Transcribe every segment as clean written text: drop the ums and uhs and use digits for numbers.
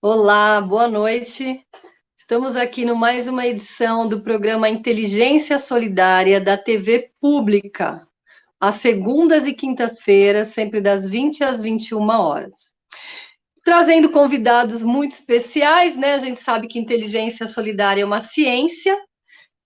Olá, boa noite. Estamos aqui no mais uma edição do programa Inteligência Solidária da TV Pública, às segundas e quintas-feiras, sempre das 20 às 21 horas. Trazendo convidados muito especiais, né? A gente sabe que inteligência solidária é uma ciência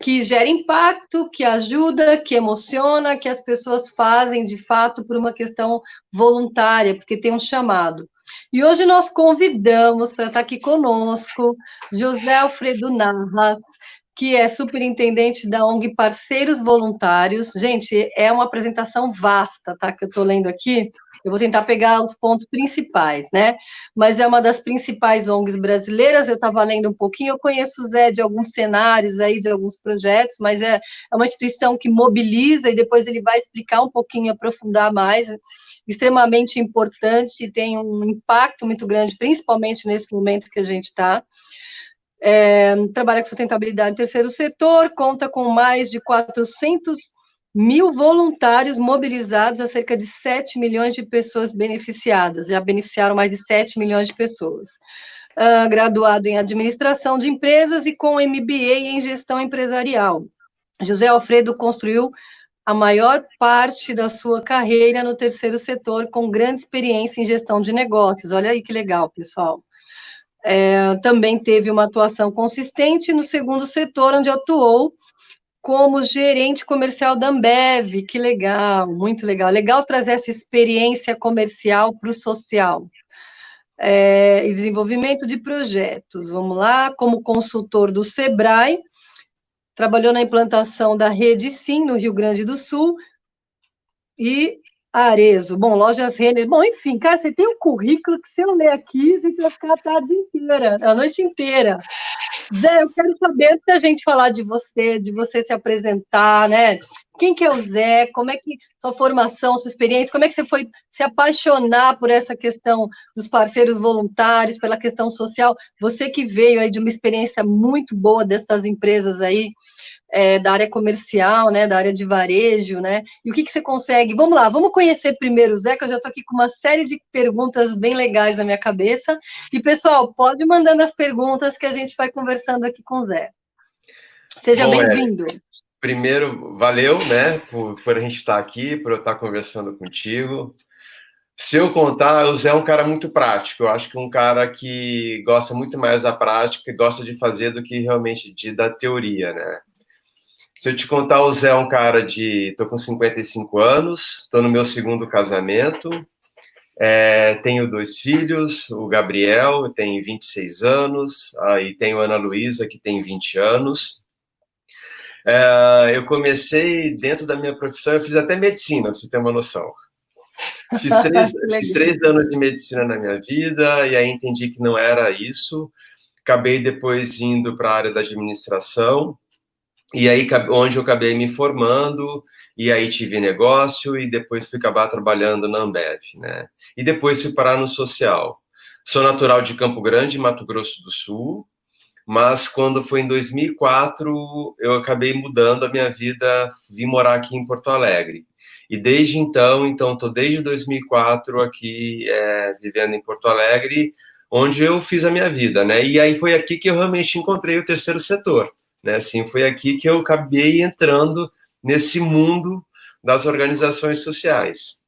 que gera impacto, que ajuda, que emociona, que as pessoas fazem de fato por uma questão voluntária, porque tem um chamado. E hoje nós convidamos para estar aqui conosco José Alfredo Narras, que é superintendente da ONG Parceiros Voluntários. Gente, é uma apresentação vasta, tá? Que eu estou lendo aqui. Eu vou tentar pegar os pontos principais, né? Mas é uma das principais ONGs brasileiras. Eu estava lendo um pouquinho, eu conheço o Zé de alguns cenários aí, de alguns projetos, mas é uma instituição que mobiliza e depois ele vai explicar um pouquinho, aprofundar mais, extremamente importante e tem um impacto muito grande, principalmente nesse momento que a gente está. Trabalha com sustentabilidade no terceiro setor, conta com mais de 400 mil voluntários mobilizados, a cerca de 7 milhões de pessoas beneficiadas, já beneficiaram mais de 7 milhões de pessoas. Graduado em administração de empresas e com MBA em gestão empresarial. José Alfredo construiu a maior parte da sua carreira no terceiro setor, com grande experiência em gestão de negócios. Olha aí que legal, pessoal. Também teve uma atuação consistente no segundo setor, onde atuou como gerente comercial da Ambev. Que legal, muito legal. Legal trazer essa experiência comercial para o social. E desenvolvimento de projetos. Vamos lá, como consultor do Sebrae, trabalhou na implantação da Rede Sim, no Rio Grande do Sul, e Arezo. Bom, lojas Renner. Bom, enfim, cara, você tem um currículo que se eu ler aqui, a gente vai ficar a tarde inteira, a noite inteira. Zé, eu quero saber, antes da gente falar de você se apresentar, né? Quem que é o Zé? Como é que sua formação, sua experiência, como é que você foi se apaixonar por essa questão dos parceiros voluntários, pela questão social? Você que veio aí de uma experiência muito boa dessas empresas aí, da área comercial, né, da área de varejo, né? E o que você consegue? Vamos lá, vamos conhecer primeiro o Zé, que eu já estou aqui com uma série de perguntas bem legais na minha cabeça. E, pessoal, pode ir mandando as perguntas que a gente vai conversando aqui com o Zé. Seja Bom, bem-vindo. primeiro, valeu, né, por a gente estar aqui, por eu estar conversando contigo. Se eu contar, o Zé é um cara muito prático. Eu acho que um cara que gosta muito mais da prática e gosta de fazer do que realmente da teoria, né? Se eu te contar, o Zé é um cara de... Tô com 55 anos, tô no meu segundo casamento, tenho 2 filhos, o Gabriel tem 26 anos, e tenho a Ana Luísa, que tem 20 anos. Eu comecei dentro da minha profissão, eu fiz até medicina, para você ter uma noção. Fiz três, Que fiz legal. 3 anos de medicina na minha vida, e aí entendi que não era isso. Acabei depois indo para a área da administração, e aí onde eu acabei me formando, e aí tive negócio, e depois fui acabar trabalhando na Ambev, né? E depois fui parar no social. Sou natural de Campo Grande, Mato Grosso do Sul, mas quando foi em 2004, eu acabei mudando a minha vida, vim morar aqui em Porto Alegre. E desde então, estou desde 2004 aqui, vivendo em Porto Alegre, onde eu fiz a minha vida, né? E aí foi aqui que eu realmente encontrei o terceiro setor, né? Assim, foi aqui que eu acabei entrando nesse mundo das organizações sociais.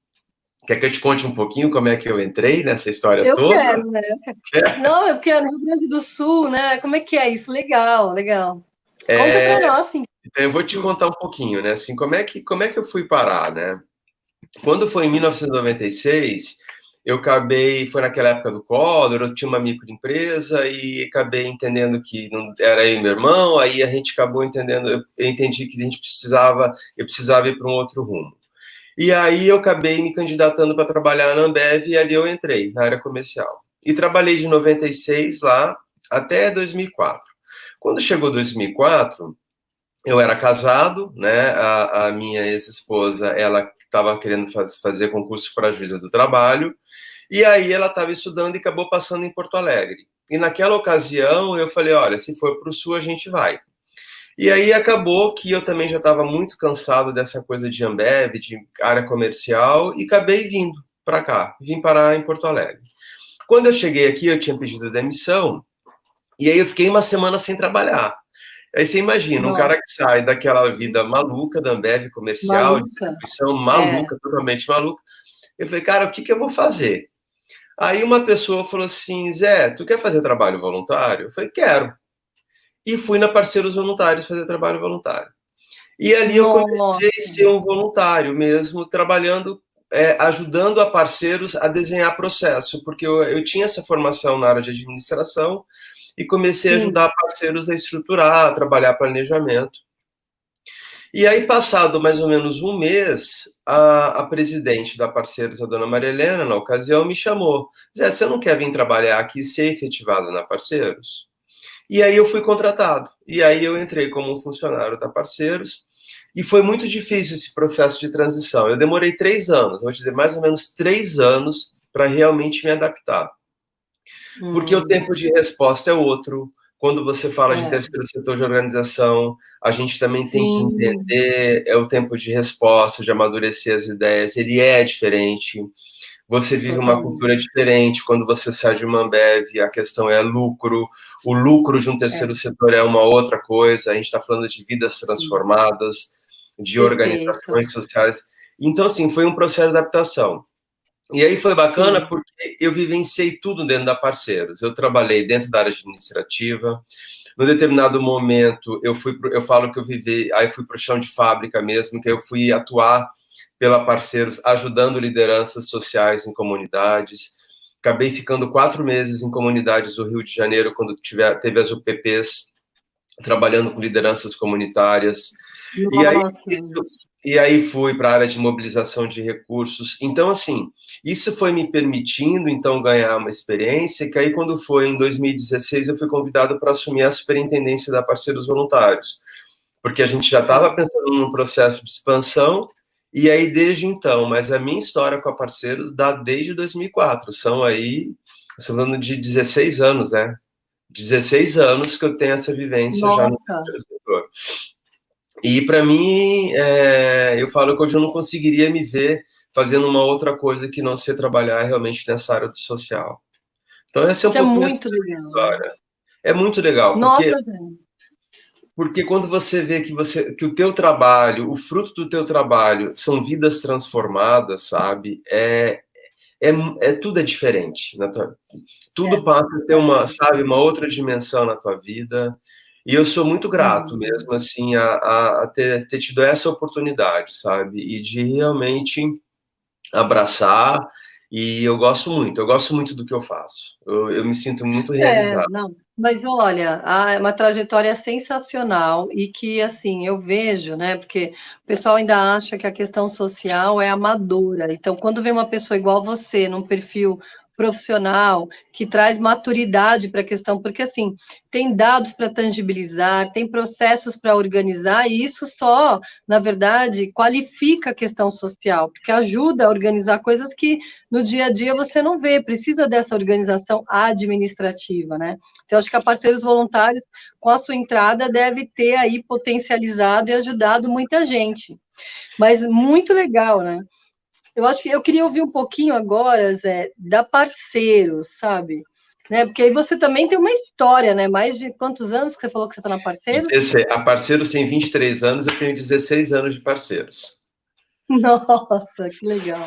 Quer que eu te conte um pouquinho como é que eu entrei nessa história Eu toda? quero, né? Não, é porque é no Rio Grande do Sul, né? Como é que é isso? Legal, legal. Conta para nós, sim. Então, eu vou te contar um pouquinho, né? Assim, como é que eu fui parar, né? Quando foi em 1996, eu acabei, foi naquela época do Collor, eu tinha uma microempresa e acabei entendendo que não era eu e meu irmão, aí a gente acabou entendendo, eu entendi que eu precisava ir para um outro rumo. E aí eu acabei me candidatando para trabalhar na Ambev e ali eu entrei, na área comercial. E trabalhei de 96 lá até 2004. Quando chegou 2004, eu era casado, né? A minha ex-esposa, ela estava querendo fazer concurso para juíza do trabalho, e aí ela estava estudando e acabou passando em Porto Alegre. E naquela ocasião eu falei, olha, se for para o sul a gente vai. E aí acabou que eu também já estava muito cansado dessa coisa de Ambev, de área comercial, e acabei vindo para cá, vim parar em Porto Alegre. Quando eu cheguei aqui, eu tinha pedido demissão, e aí eu fiquei uma semana sem trabalhar. Aí você imagina, um cara que sai daquela vida maluca da Ambev comercial, de distribuição maluca, totalmente maluca. Eu falei, cara, o que eu vou fazer? Aí uma pessoa falou assim, Zé, tu quer fazer trabalho voluntário? Eu falei, quero. E fui na Parceiros Voluntários fazer trabalho voluntário. E ali eu comecei a ser um voluntário mesmo, trabalhando, ajudando a parceiros a desenhar processo, porque eu tinha essa formação na área de administração e comecei a ajudar parceiros a estruturar, a trabalhar planejamento. E aí, passado mais ou menos um mês, a presidente da Parceiros, a dona Maria Helena, na ocasião, me chamou. Zé, você não quer vir trabalhar aqui e ser efetivado na Parceiros? E aí eu fui contratado. E aí eu entrei como um funcionário da Parceiros. E foi muito difícil esse processo de transição. Eu demorei 3 anos, vou dizer, mais ou menos 3 anos, para realmente me adaptar. Porque o tempo de resposta é outro. Quando você fala de terceiro setor de organização, a gente também tem que entender o tempo de resposta, de amadurecer as ideias. Ele é diferente. Você vive uma cultura diferente. Quando você sai de uma Ambev, a questão é lucro. O lucro de um terceiro setor é uma outra coisa. A gente está falando de vidas transformadas, de organizações sociais. Então, assim, foi um processo de adaptação. E aí foi bacana porque eu vivenciei tudo dentro da Parceiros. Eu trabalhei dentro da área administrativa. No determinado momento, eu falo que eu vivi, aí fui para o chão de fábrica mesmo, que eu fui atuar pela Parceiros, ajudando lideranças sociais em comunidades. Acabei ficando 4 meses em comunidades do Rio de Janeiro, quando teve as UPPs, trabalhando com lideranças comunitárias. E aí fui para a área de mobilização de recursos. Então, assim, isso foi me permitindo, então, ganhar uma experiência, que aí, quando foi em 2016, eu fui convidado para assumir a superintendência da Parceiros Voluntários, porque a gente já estava pensando num processo de expansão, e aí, desde então, mas a minha história com a Parceiros dá desde 2004, são aí, estou falando de 16 anos, né? 16 anos que eu tenho essa vivência já no terceiro setor. E, para mim, eu falo que hoje eu não conseguiria me ver fazendo uma outra coisa que não ser trabalhar realmente nessa área do social. Então, essa é um pouco muito legal. História. É muito legal, porque quando você vê que o teu trabalho, o fruto do teu trabalho são vidas transformadas, sabe? Tudo é diferente. Tudo passa a ter uma outra dimensão na tua vida. E eu sou muito grato mesmo, assim, a ter tido essa oportunidade, sabe? E de realmente abraçar. E eu gosto muito do que eu faço. Eu me sinto muito realizado. Mas olha, é uma trajetória sensacional e que, assim, eu vejo, né? Porque o pessoal ainda acha que a questão social é amadora. Então, quando vem uma pessoa igual você, num perfil profissional, que traz maturidade para a questão, porque, assim, tem dados para tangibilizar, tem processos para organizar, e isso só, na verdade, qualifica a questão social, porque ajuda a organizar coisas que no dia a dia você não vê, precisa dessa organização administrativa, né? Então, acho que a Parceiros Voluntários, com a sua entrada, deve ter aí potencializado e ajudado muita gente. Mas muito legal, né? Eu acho que eu queria ouvir um pouquinho agora, Zé, da Parceiros, sabe? Né? Porque aí você também tem uma história, né? Mais de quantos anos que você falou que você está na Parceiros? A Parceiros tem 23 anos, eu tenho 16 anos de Parceiros. Nossa, que legal.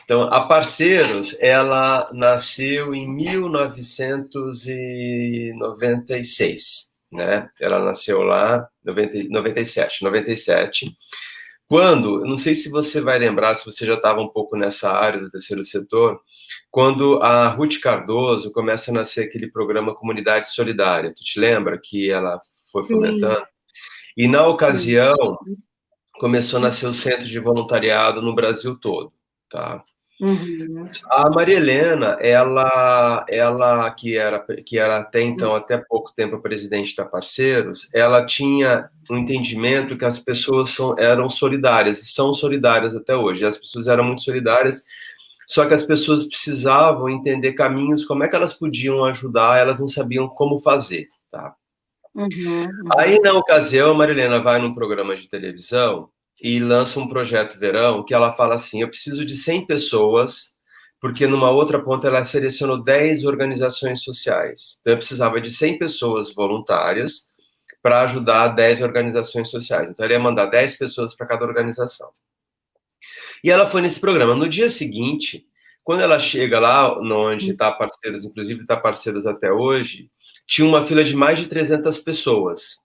Então, a Parceiros, ela nasceu em 1996, né? Ela nasceu lá em 97. Quando, não sei se você vai lembrar, se você já estava um pouco nessa área do terceiro setor, quando a Ruth Cardoso começa a nascer aquele programa Comunidade Solidária. Tu te lembra que ela foi fomentando? E, na ocasião, começou a nascer o Centro de Voluntariado no Brasil todo, tá? A Maria Helena, ela que era até então, até pouco tempo, a presidente da Parceiros, ela tinha um entendimento que as pessoas eram solidárias, e são solidárias até hoje. As pessoas eram muito solidárias, só que as pessoas precisavam entender caminhos, como é que elas podiam ajudar, elas não sabiam como fazer, tá? Aí, na ocasião, a Maria Helena vai num programa de televisão e lança um projeto verão que ela fala assim, eu preciso de 100 pessoas porque numa outra ponta ela selecionou 10 organizações sociais. Então, eu precisava de 100 pessoas voluntárias para ajudar 10 organizações sociais. Então, ela ia mandar 10 pessoas para cada organização. E ela foi nesse programa. No dia seguinte, quando ela chega lá, onde está Parceiros, inclusive está Parceiros até hoje, tinha uma fila de mais de 300 pessoas.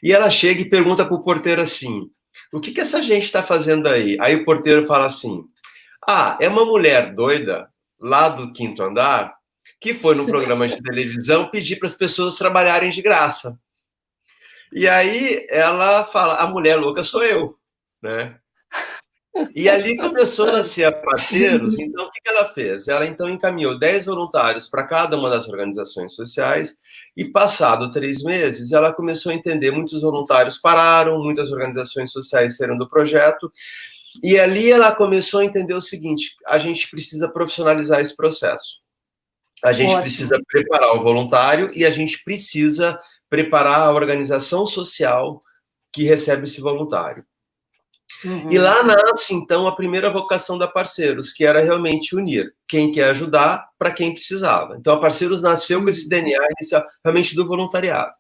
E ela chega e pergunta para o porteiro assim, o que essa gente está fazendo aí? Aí o porteiro fala assim, é uma mulher doida, lá do 5º andar, que foi num programa de televisão pedir para as pessoas trabalharem de graça. E aí ela fala, a mulher louca sou eu, né? E ali começou a nascer a Parceiros. Então, o que ela fez? Ela, então, encaminhou 10 voluntários para cada uma das organizações sociais e, passado 3 meses, ela começou a entender, muitos voluntários pararam, muitas organizações sociais saíram do projeto, e ali ela começou a entender o seguinte, a gente precisa profissionalizar esse processo. A gente precisa preparar o voluntário e a gente precisa preparar a organização social que recebe esse voluntário. Uhum. E lá nasce, então, a primeira vocação da Parceiros, que era realmente unir quem quer ajudar para quem precisava. Então, a Parceiros nasceu com esse DNA inicial, realmente do voluntariado.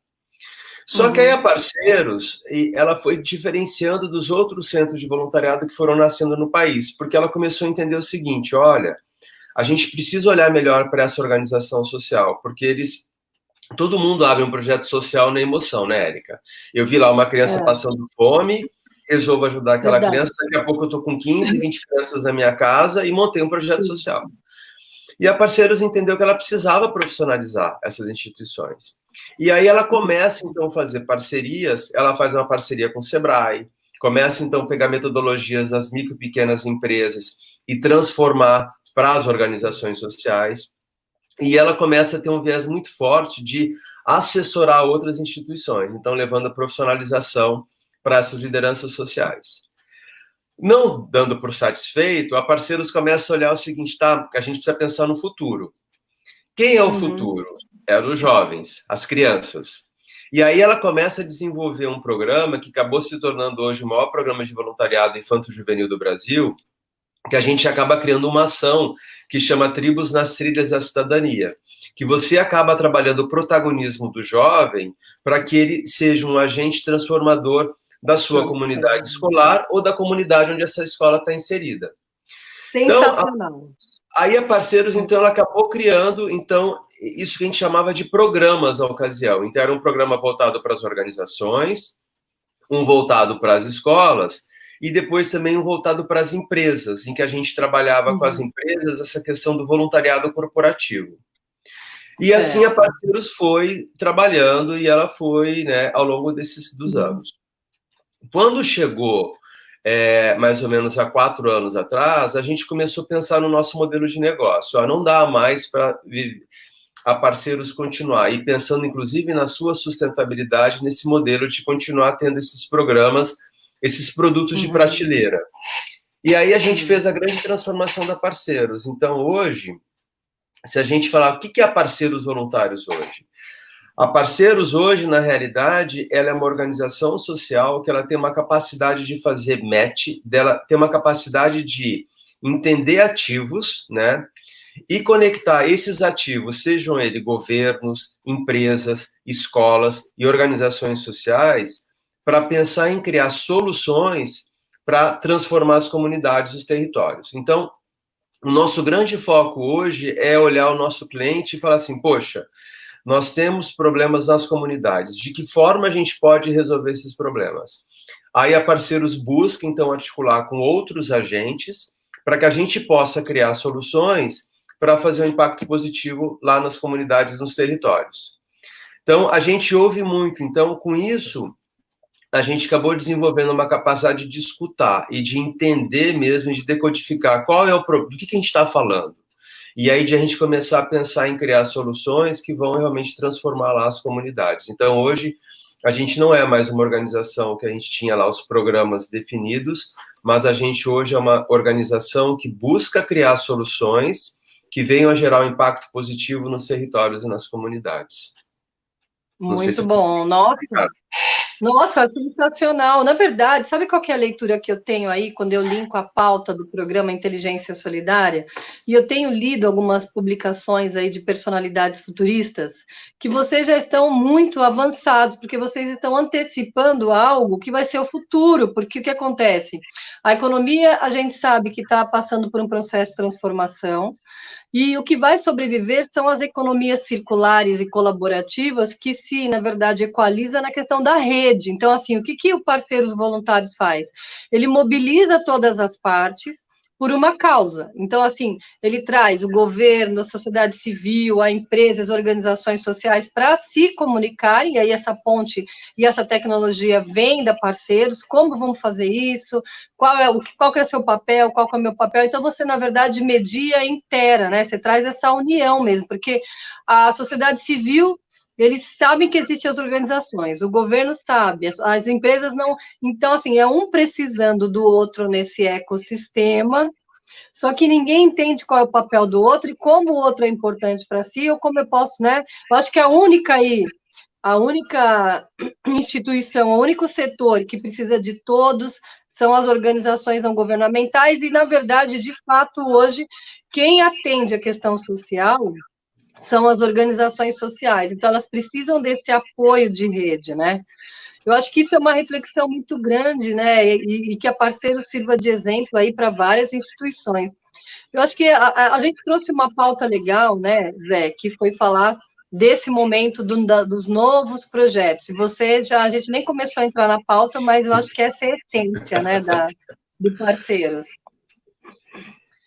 Só que aí a Parceiros, ela foi diferenciando dos outros centros de voluntariado que foram nascendo no país, porque ela começou a entender o seguinte, olha, a gente precisa olhar melhor para essa organização social, porque todo mundo abre um projeto social na emoção, né, Érica? Eu vi lá uma criança passando fome, resolvo ajudar aquela criança, daqui a pouco eu estou com 15, 20 crianças na minha casa e montei um projeto social. E a Parceiros entendeu que ela precisava profissionalizar essas instituições. E aí ela começa, então, a fazer parcerias, ela faz uma parceria com o Sebrae, começa, então, a pegar metodologias das micro e pequenas empresas e transformar para as organizações sociais, e ela começa a ter um viés muito forte de assessorar outras instituições, então, levando a profissionalização para essas lideranças sociais. Não dando por satisfeito, a Parceiros começa a olhar o seguinte, tá, a gente precisa pensar no futuro. Quem é o futuro? É os jovens, as crianças. E aí ela começa a desenvolver um programa que acabou se tornando hoje o maior programa de voluntariado infanto-juvenil do Brasil, que a gente acaba criando uma ação que chama Tribos nas Trilhas da Cidadania, que você acaba trabalhando o protagonismo do jovem para que ele seja um agente transformador da sua comunidade escolar ou da comunidade onde essa escola está inserida. Sensacional. Então, aí a Parceiros, então, ela acabou criando, então, isso que a gente chamava de programas na ocasião. Então, era um programa voltado para as organizações, um voltado para as escolas, e depois também um voltado para as empresas, em que a gente trabalhava com as empresas essa questão do voluntariado corporativo. E assim a Parceiros foi trabalhando e ela foi, né, ao longo dos anos. Quando chegou, mais ou menos há 4 anos atrás, a gente começou a pensar no nosso modelo de negócio. Não dá mais para a Parceiros continuar, e pensando inclusive na sua sustentabilidade, nesse modelo de continuar tendo esses programas, esses produtos de prateleira. E aí a gente fez a grande transformação da Parceiros. Então, hoje, se a gente falar o que é a Parceiros Voluntários hoje? A Parceiros hoje, na realidade, ela é uma organização social que ela tem uma capacidade de fazer match, dela tem uma capacidade de entender ativos, né? E conectar esses ativos, sejam eles governos, empresas, escolas e organizações sociais, para pensar em criar soluções para transformar as comunidades e os territórios. Então, o nosso grande foco hoje é olhar o nosso cliente e falar assim, poxa, nós temos problemas nas comunidades, de que forma a gente pode resolver esses problemas? Aí a Parceiros busca, então, articular com outros agentes para que a gente possa criar soluções para fazer um impacto positivo lá nas comunidades, nos territórios. Então, a gente ouve muito. Então, com isso, a gente acabou desenvolvendo uma capacidade de escutar e de entender mesmo, de decodificar qual é o problema, do que a gente está falando. E aí de a gente começar a pensar em criar soluções que vão realmente transformar lá as comunidades. Então, hoje, a gente não é mais uma organização que a gente tinha lá os programas definidos, mas a gente hoje é uma organização que busca criar soluções que venham a gerar um impacto positivo nos territórios e nas comunidades. Muito bom. Nossa, Nossa, sensacional. Na verdade, sabe qual que é a leitura que eu tenho aí quando eu linko a pauta do programa Inteligência Solidária? E eu tenho lido algumas publicações aí de personalidades futuristas que vocês já estão muito avançados, porque vocês estão antecipando algo que vai ser o futuro, porque o que acontece? A economia, a gente sabe que está passando por um processo de transformação, e o que vai sobreviver são as economias circulares e colaborativas que se, na verdade, equaliza na questão da rede. Então, assim, o que o Parceiros Voluntários faz? Ele mobiliza todas as partes por uma causa. Então, assim, ele traz o governo, a sociedade civil, a empresa, as organizações sociais para se comunicarem, e aí essa ponte e essa tecnologia vem da Parceiros, como vamos fazer isso, qual que é o seu papel, qual que é o meu papel. Então, você, na verdade, media inteira, né? Você traz essa união mesmo, porque a sociedade civil, eles sabem que existem as organizações, o governo sabe, as empresas não. Então, assim, é um precisando do outro nesse ecossistema, só que ninguém entende qual é o papel do outro e como o outro é importante para si, ou como eu posso, né? Eu acho que a única instituição, o único setor que precisa de todos são as organizações não governamentais, e, na verdade, de fato, hoje, quem atende a questão social são as organizações sociais. Então, elas precisam desse apoio de rede, né? Eu acho que isso é uma reflexão muito grande, né? E que a Parceiro sirva de exemplo aí para várias instituições. Eu acho que a gente trouxe uma pauta legal, né, Zé, que foi falar desse momento dos novos projetos. E você já, a gente nem começou a entrar na pauta, mas eu acho que essa é a essência, né, do Parceiros.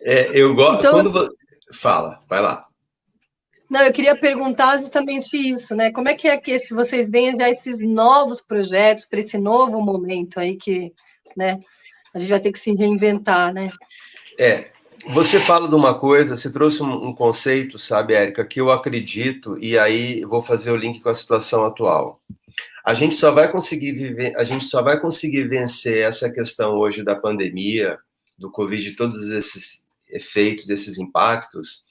Eu gosto. Então, Fala, vai lá. não, eu queria perguntar justamente isso, né? Como é que vocês veem já esses novos projetos para esse novo momento aí que, né, a gente vai ter que se reinventar, né? Você fala de uma coisa, você trouxe um conceito, sabe, Érica, que eu acredito, e aí vou fazer o link com a situação atual. A gente só vai conseguir viver, a gente só vai conseguir vencer essa questão hoje da pandemia, do Covid, todos esses efeitos, esses impactos,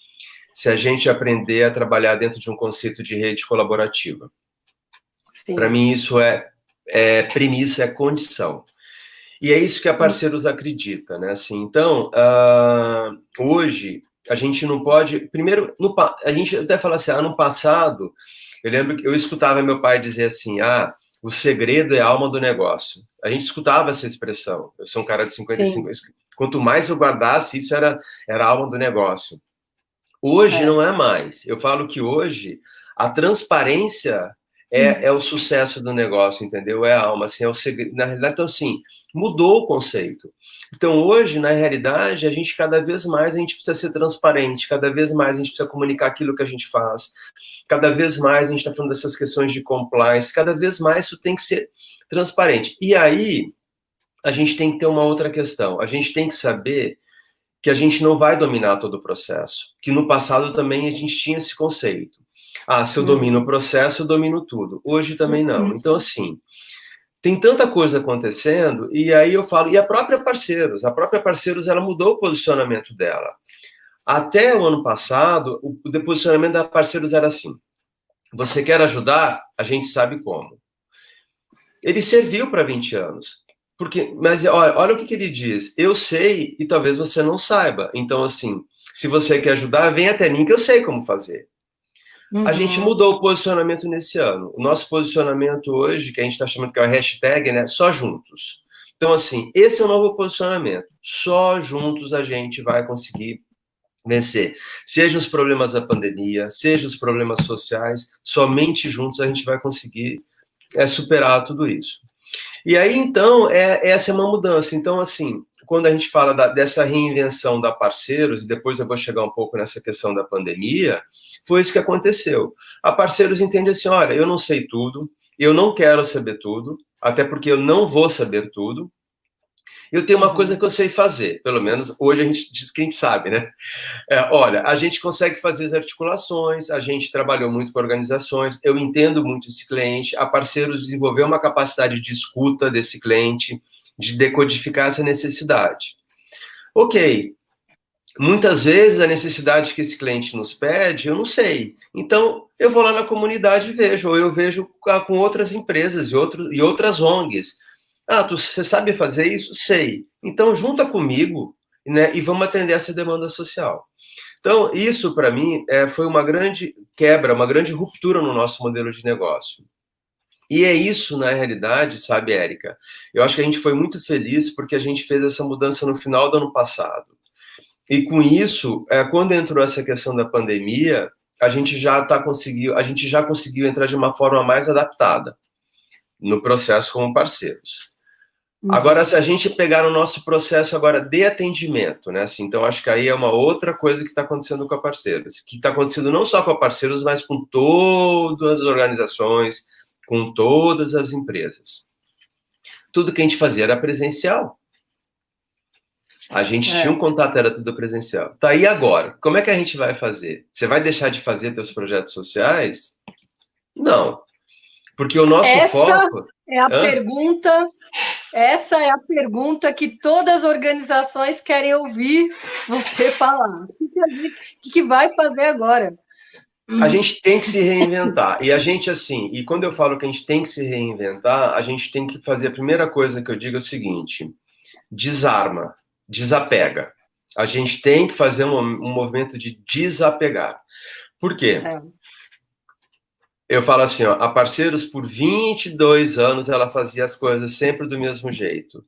se a gente aprender a trabalhar dentro de um conceito de rede colaborativa. Para mim, isso é premissa, é condição. E é isso que a Parceiros acredita, né? Assim, então, hoje, a gente não pode... Primeiro, a gente até fala assim, no passado, eu lembro que eu escutava meu pai dizer assim, o segredo é a alma do negócio. A gente escutava essa expressão. Eu sou um cara de 55 anos. Quanto mais eu guardasse, isso era a alma do negócio. Hoje não é mais. Eu falo que hoje a transparência é o sucesso do negócio, entendeu? É a alma, assim, é o segredo. Na realidade, então, assim, mudou o conceito. Então, hoje, na realidade, cada vez mais a gente precisa ser transparente, cada vez mais a gente precisa comunicar aquilo que a gente faz, cada vez mais a gente está falando dessas questões de compliance, cada vez mais isso tem que ser transparente. E aí, a gente tem que ter uma outra questão. A gente tem que saber que a gente não vai dominar todo o processo. Que no passado também a gente tinha esse conceito. Se eu domino o processo, eu domino tudo. Hoje também não. Então, assim, tem tanta coisa acontecendo, e aí eu falo, e a própria Parceiros, ela mudou o posicionamento dela. Até o ano passado, o posicionamento da Parceiros era assim, você quer ajudar? A gente sabe como. Ele serviu para 20 anos. Mas olha o que ele diz. Eu sei e talvez você não saiba. Então, assim, se você quer ajudar, vem até mim que eu sei como fazer. A gente mudou o posicionamento nesse ano. O nosso posicionamento hoje, que a gente está chamando que é o hashtag, né? Só juntos. Então, assim, esse é o novo posicionamento. Só juntos a gente vai conseguir vencer. Seja os problemas da pandemia, seja os problemas sociais, somente juntos a gente vai conseguir superar tudo isso. E aí, então, essa é uma mudança. Então, assim, quando a gente fala dessa reinvenção da Parceiros, e depois eu vou chegar um pouco nessa questão da pandemia, foi isso que aconteceu. A Parceiros entende assim, olha, eu não sei tudo, eu não quero saber tudo, até porque eu não vou saber tudo, eu tenho uma coisa que eu sei fazer, pelo menos hoje a gente diz que a gente sabe, né? Olha, a gente consegue fazer as articulações, a gente trabalhou muito com organizações, eu entendo muito esse cliente, a Parceiros desenvolveu uma capacidade de escuta desse cliente, de decodificar essa necessidade. Ok, Muitas vezes a necessidade que esse cliente nos pede, eu não sei. Então, eu vou lá na comunidade e vejo, ou eu vejo com outras empresas e outras ONGs. Ah, você sabe fazer isso? Sei. Então, junta comigo, né, e vamos atender essa demanda social. Então, isso, para mim, foi uma grande quebra, uma grande ruptura no nosso modelo de negócio. E é isso, na realidade, sabe, Érica? Eu acho que a gente foi muito feliz porque a gente fez essa mudança no final do ano passado. E com isso, quando entrou essa questão da pandemia, a gente já conseguiu entrar de uma forma mais adaptada no processo como parceiros. Agora, se a gente pegar o nosso processo agora de atendimento, né? Assim, então, acho que aí é uma outra coisa que está acontecendo com a Parceiros, que está acontecendo não só com a Parceiros, mas com todas as organizações, com todas as empresas. Tudo que a gente fazia era presencial. A gente tinha um contato, era tudo presencial. Tá, e agora? Como é que a gente vai fazer? Você vai deixar de fazer seus projetos sociais? Não. Porque o nosso foco... Essa é a pergunta que todas as organizações querem ouvir você falar. O que vai fazer agora? A gente tem que se reinventar. E a gente, assim, e quando eu falo que a gente tem que se reinventar, a gente tem que fazer a primeira coisa que eu digo é o seguinte: desarma, desapega. A gente tem que fazer um movimento de desapegar. Por quê? Eu falo assim, ó, a Parceiros, por 22 anos, ela fazia as coisas sempre do mesmo jeito.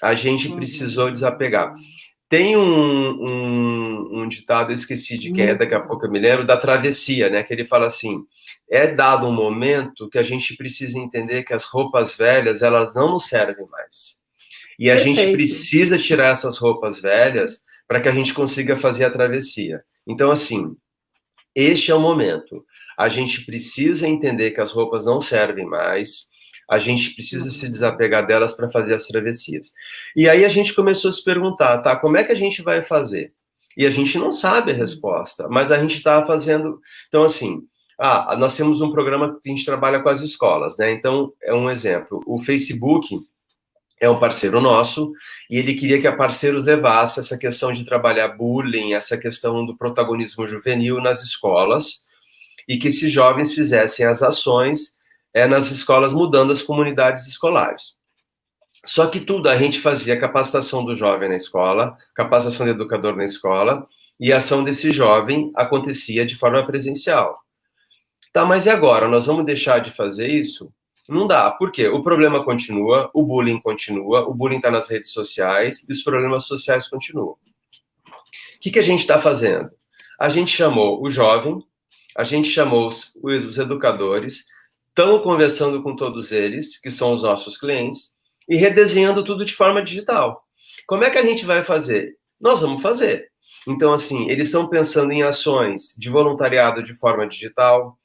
A gente precisou desapegar. Tem um ditado, eu esqueci de quem é, daqui a pouco eu me lembro, da travessia, né? Que ele fala assim: é dado um momento que a gente precisa entender que as roupas velhas, elas não nos servem mais. E a gente precisa tirar essas roupas velhas para que a gente consiga fazer a travessia. Então, assim, este é o momento. A gente precisa entender que as roupas não servem mais, a gente precisa se desapegar delas para fazer as travessias. E aí a gente começou a se perguntar, tá, como é que a gente vai fazer? E a gente não sabe a resposta, mas a gente está fazendo... Então, assim, nós temos um programa que a gente trabalha com as escolas, né? Então, é um exemplo. O Facebook é um parceiro nosso, e ele queria que a Parceiros levasse essa questão de trabalhar bullying, essa questão do protagonismo juvenil nas escolas, e que esses jovens fizessem as ações nas escolas, mudando as comunidades escolares. Só que tudo, a gente fazia capacitação do jovem na escola, capacitação do educador na escola, e a ação desse jovem acontecia de forma presencial. Tá, mas e agora? Nós vamos deixar de fazer isso? Não dá. Por quê? O problema continua, o bullying está nas redes sociais, e os problemas sociais continuam. O que a gente está fazendo? A gente chamou o jovem, a gente chamou os educadores, estamos conversando com todos eles, que são os nossos clientes, e redesenhando tudo de forma digital. Como é que a gente vai fazer? Nós vamos fazer. Então, assim, eles estão pensando em ações de voluntariado de forma digital.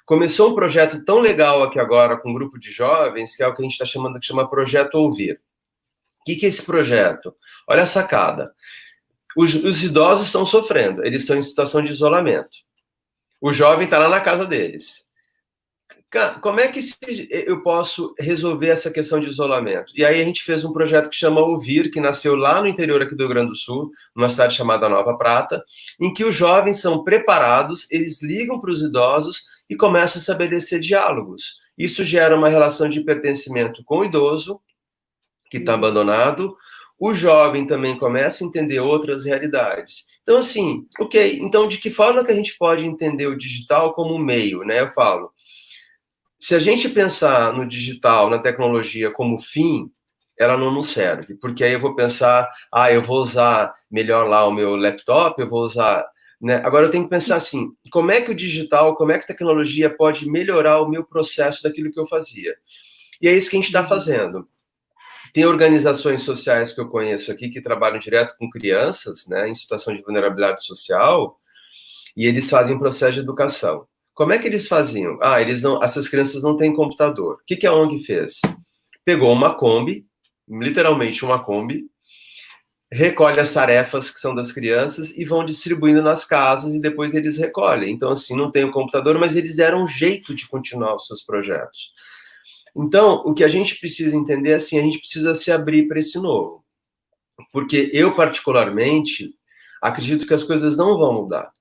Começou um projeto tão legal aqui agora com um grupo de jovens, que é o que a gente está chamando, que chama Projeto Ouvir. O que é esse projeto? Olha a sacada. Os idosos estão sofrendo, eles estão em situação de isolamento. O jovem está lá na casa deles. Como é que eu posso resolver essa questão de isolamento? E aí a gente fez um projeto que chama Ouvir, que nasceu lá no interior aqui do Rio Grande do Sul, numa cidade chamada Nova Prata, em que os jovens são preparados, eles ligam para os idosos e começam a estabelecer diálogos. Isso gera uma relação de pertencimento com o idoso, que está abandonado. O jovem também começa a entender outras realidades. Então, assim, ok, então de que forma que a gente pode entender o digital como um meio, né? Eu falo, se a gente pensar no digital, na tecnologia como fim, ela não nos serve, porque aí eu vou pensar, eu vou usar melhor lá o meu laptop, eu vou usar... Né? Agora eu tenho que pensar assim, como é que o digital, como é que a tecnologia pode melhorar o meu processo daquilo que eu fazia? E é isso que a gente está fazendo. Tem organizações sociais que eu conheço aqui que trabalham direto com crianças, né, em situação de vulnerabilidade social, e eles fazem processo de educação. Como é que eles faziam? Essas crianças não têm computador. O que a ONG fez? Pegou uma Kombi, literalmente uma Kombi, recolhe as tarefas que são das crianças e vão distribuindo nas casas e depois eles recolhem. Então, assim, não tem o computador, mas eles deram um jeito de continuar os seus projetos. Então, o que a gente precisa entender é assim, a gente precisa se abrir para esse novo. Porque eu, particularmente, acredito que as coisas não vão mudar.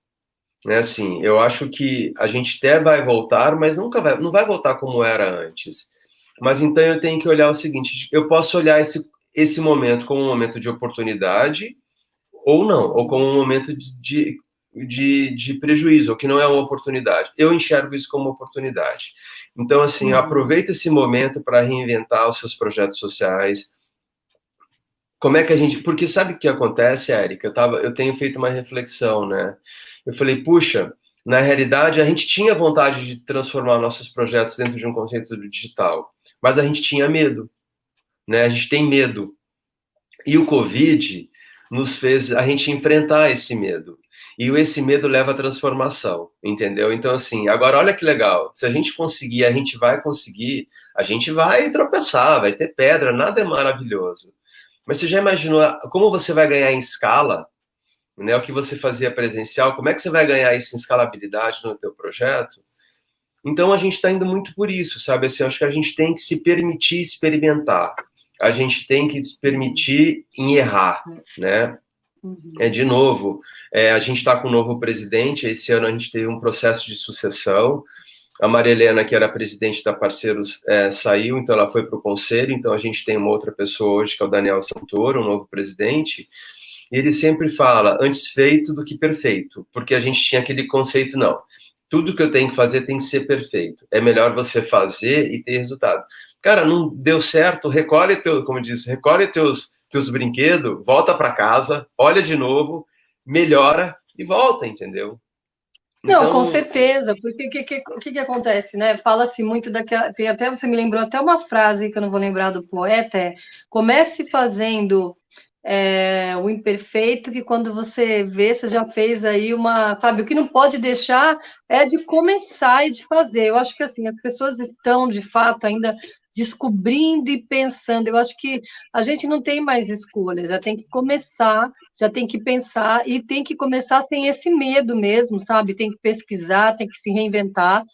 Né, assim, eu acho que a gente até vai voltar, mas não vai voltar como era antes. Mas então eu tenho que olhar o seguinte, eu posso olhar esse momento como um momento de oportunidade, ou não, ou como um momento de prejuízo, ou que não é uma oportunidade. Eu enxergo isso como uma oportunidade. Então, assim, aproveita esse momento para reinventar os seus projetos sociais. Como é que a gente... Porque sabe o que acontece, Érica? Eu tenho feito uma reflexão, né? Eu falei, puxa, na realidade, a gente tinha vontade de transformar nossos projetos dentro de um conceito do digital, mas a gente tinha medo, né? A gente tem medo. E o Covid nos fez a gente enfrentar esse medo. E esse medo leva à transformação, entendeu? Então, assim, agora olha que legal. Se a gente conseguir, a gente vai conseguir, a gente vai tropeçar, vai ter pedra, nada é maravilhoso. Mas você já imaginou como você vai ganhar em escala, né? O que você fazia presencial, como é que você vai ganhar isso em escalabilidade no teu projeto? Então, a gente está indo muito por isso, sabe? Assim, acho que a gente tem que se permitir experimentar. A gente tem que se permitir em errar, né? De novo, a gente está com um novo presidente, esse ano a gente teve um processo de sucessão, a Maria Helena, que era presidente da Parceiros, saiu, então ela foi para o conselho, então a gente tem uma outra pessoa hoje, que é o Daniel Santoro, um novo presidente, e ele sempre fala, antes feito do que perfeito, porque a gente tinha aquele conceito, não, tudo que eu tenho que fazer tem que ser perfeito, é melhor você fazer e ter resultado. Cara, não deu certo, recolhe teus brinquedos, volta para casa, olha de novo, melhora e volta, entendeu? Não, com certeza, porque o que acontece, né? Fala-se muito daquela. Tem até, você me lembrou até uma frase que eu não vou lembrar do poeta: comece fazendo o imperfeito, que quando você vê, você já fez aí uma. Sabe, o que não pode deixar é de começar e de fazer. Eu acho que assim, as pessoas estão, de fato, ainda descobrindo e pensando. Eu acho que a gente não tem mais escolha, já tem que começar, já tem que pensar e tem que começar sem esse medo mesmo, sabe? Tem que pesquisar, tem que se reinventar.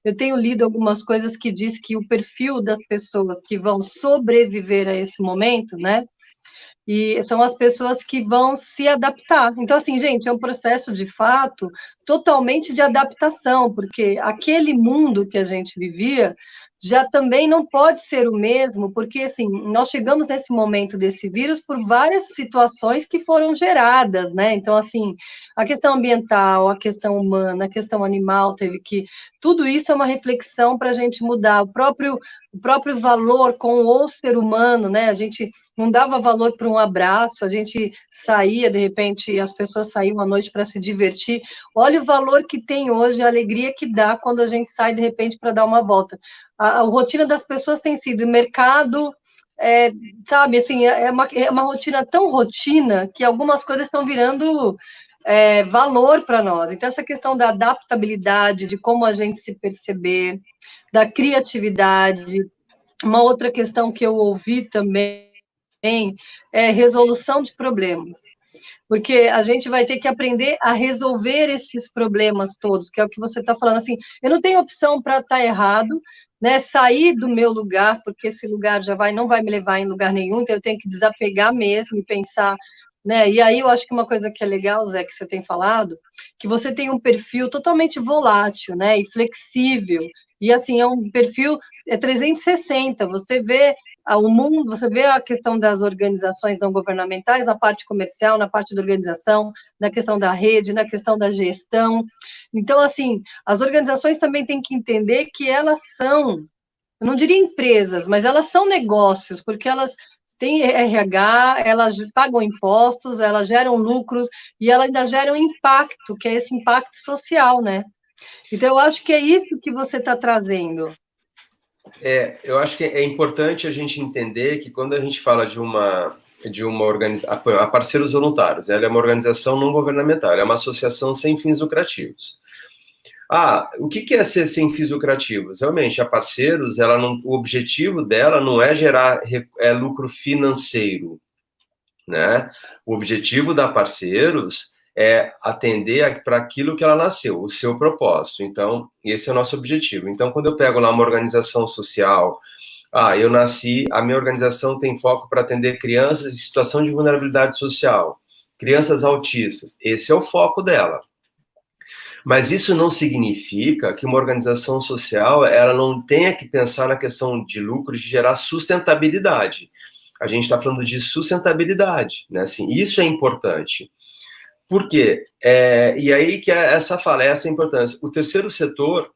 Eu tenho lido algumas coisas que diz que o perfil das pessoas que vão sobreviver a esse momento, né? E são as pessoas que vão se adaptar. Então, assim, gente, é um processo, de fato, totalmente de adaptação, porque aquele mundo que a gente vivia já também não pode ser o mesmo, porque, assim, nós chegamos nesse momento desse vírus por várias situações que foram geradas, né? Então, assim, a questão ambiental, a questão humana, a questão animal, teve que... Tudo isso é uma reflexão para a gente mudar. O próprio valor com o ser humano, né? A gente não dava valor para um abraço, a gente saía, de repente, as pessoas saíam à noite para se divertir. Olha o valor que tem hoje, a alegria que dá quando a gente sai, de repente, para dar uma volta. A rotina das pessoas tem sido mercado, sabe, assim, é uma rotina tão rotina que algumas coisas estão virando valor para nós. Então, essa questão da adaptabilidade, de como a gente se perceber, da criatividade. Uma outra questão que eu ouvi também é resolução de problemas, porque a gente vai ter que aprender a resolver esses problemas todos, que é o que você está falando, assim, eu não tenho opção para estar errado, né, sair do meu lugar, porque esse lugar não vai me levar em lugar nenhum, então eu tenho que desapegar mesmo e pensar, né, e aí eu acho que uma coisa que é legal, Zé, que você tem falado, que você tem um perfil totalmente volátil, né, e flexível, e assim, é um perfil 360, você vê o mundo, você vê a questão das organizações não governamentais, na parte comercial, na parte da organização, na questão da rede, na questão da gestão. Então, assim, as organizações também têm que entender que elas são, eu não diria empresas, mas elas são negócios, porque elas têm RH, elas pagam impostos, elas geram lucros e elas ainda geram impacto, que é esse impacto social, né? Então, eu acho que é isso que você está trazendo. Eu acho que é importante a gente entender que quando a gente fala de uma organização, a Parceiros Voluntários, ela é uma organização não governamental, é uma associação sem fins lucrativos. O que é ser sem fins lucrativos? Realmente, a Parceiros, o objetivo dela não é gerar lucro financeiro, né? O objetivo da Parceiros é atender para aquilo que ela nasceu, o seu propósito. Então, esse é o nosso objetivo. Então, quando eu pego lá uma organização social, eu nasci, a minha organização tem foco para atender crianças em situação de vulnerabilidade social. crianças autistas. Esse é o foco dela. Mas isso não significa que uma organização social ela não tenha que pensar na questão de lucro, de gerar sustentabilidade. A gente está falando de sustentabilidade, né? Assim, isso é importante. Por quê? E aí que essa importância. O terceiro setor,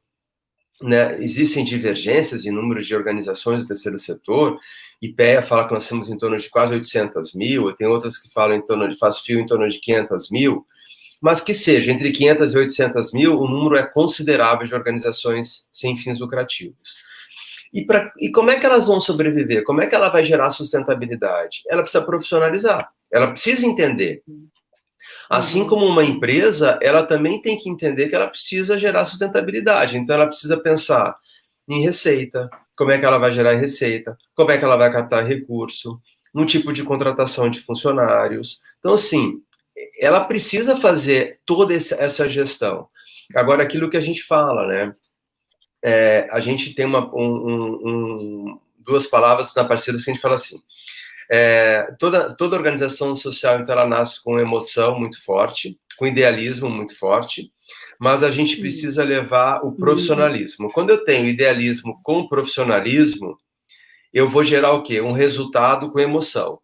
né, existem divergências em números de organizações do terceiro setor. IPEA fala que nós temos em torno de quase 800 mil, tem outras que falam faz fio em torno de 500 mil, mas que seja, entre 500 e 800 mil, o número é considerável de organizações sem fins lucrativos. E como é que elas vão sobreviver? Como é que ela vai gerar sustentabilidade? Ela precisa profissionalizar, ela precisa entender. Assim como uma empresa, ela também tem que entender que ela precisa gerar sustentabilidade. Então, ela precisa pensar em receita, como é que ela vai gerar receita, como é que ela vai captar recurso, no tipo de contratação de funcionários. Então, assim, ela precisa fazer toda essa gestão. Agora, aquilo que a gente fala, né? A gente tem duas palavras na Parceiros que a gente fala assim, toda organização social, então, ela nasce com emoção muito forte, com idealismo muito forte, mas a gente precisa levar o profissionalismo. Quando eu tenho idealismo com profissionalismo, eu vou gerar o quê? Um resultado com emoção.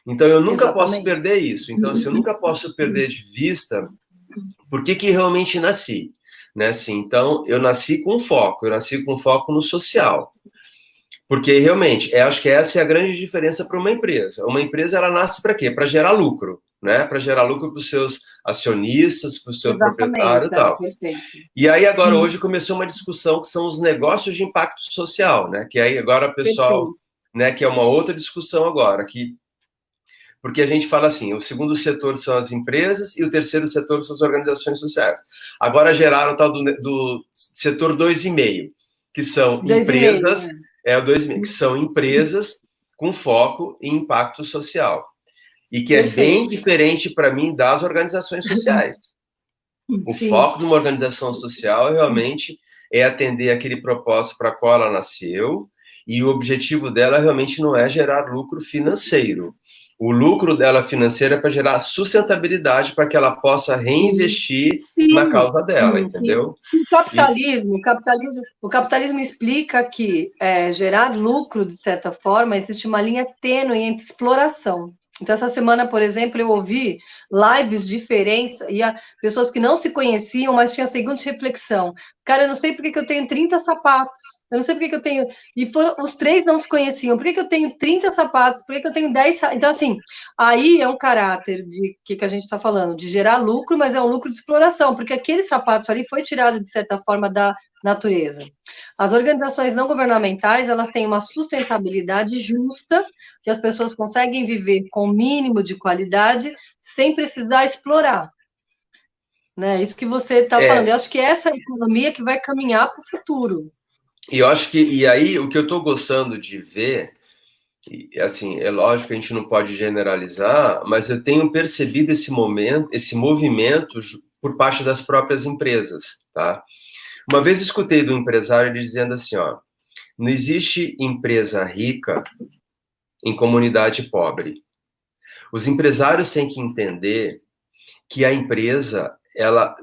Então, eu nunca posso perder isso. Então, assim, eu nunca posso perder de vista por que realmente nasci. Né? Assim, então, eu nasci com foco no social. Porque, realmente, acho que essa é a grande diferença para uma empresa. Uma empresa, ela nasce para quê? Para gerar lucro, né? Para gerar lucro para os seus acionistas, para o seu proprietário e tal. Perfeito. E aí, agora, hoje, começou uma discussão que são os negócios de impacto social, né? Que aí, agora, o pessoal, né? Que é uma outra discussão agora, porque a gente fala assim, o segundo setor são as empresas e o terceiro setor são as organizações sociais. Agora geraram o tal do setor 2,5, que são empresas, o 2,5, que são empresas com foco em impacto social. E que é bem diferente, para mim, das organizações sociais. O foco de uma organização social realmente é atender aquele propósito para qual ela nasceu, e o objetivo dela realmente não é gerar lucro financeiro. O lucro dela financeiro é para gerar sustentabilidade para que ela possa reinvestir na causa dela, entendeu? O capitalismo explica que gerar lucro, de certa forma, existe uma linha tênue entre exploração. Então, essa semana, por exemplo, eu ouvi lives diferentes e pessoas que não se conheciam, mas tinham a seguinte reflexão. Cara, eu não sei por que eu tenho 30 sapatos. Eu não sei por que eu tenho... E os três não se conheciam. Por que eu tenho 30 sapatos? Por que eu tenho 10 sapatos? Então, assim, aí é um caráter de que a gente está falando, de gerar lucro, mas é um lucro de exploração, porque aquele sapato ali foi tirado, de certa forma, da natureza. As organizações não governamentais, elas têm uma sustentabilidade justa, que as pessoas conseguem viver com o mínimo de qualidade, sem precisar explorar. Né? Isso que você está falando. Eu acho que essa é a economia que vai caminhar para o futuro. E eu acho que, e aí, o que eu estou gostando de ver, assim, é lógico que a gente não pode generalizar, mas eu tenho percebido esse movimento por parte das próprias empresas, tá? Uma vez eu escutei do empresário dizendo assim, ó, não existe empresa rica em comunidade pobre. Os empresários têm que entender que a empresa,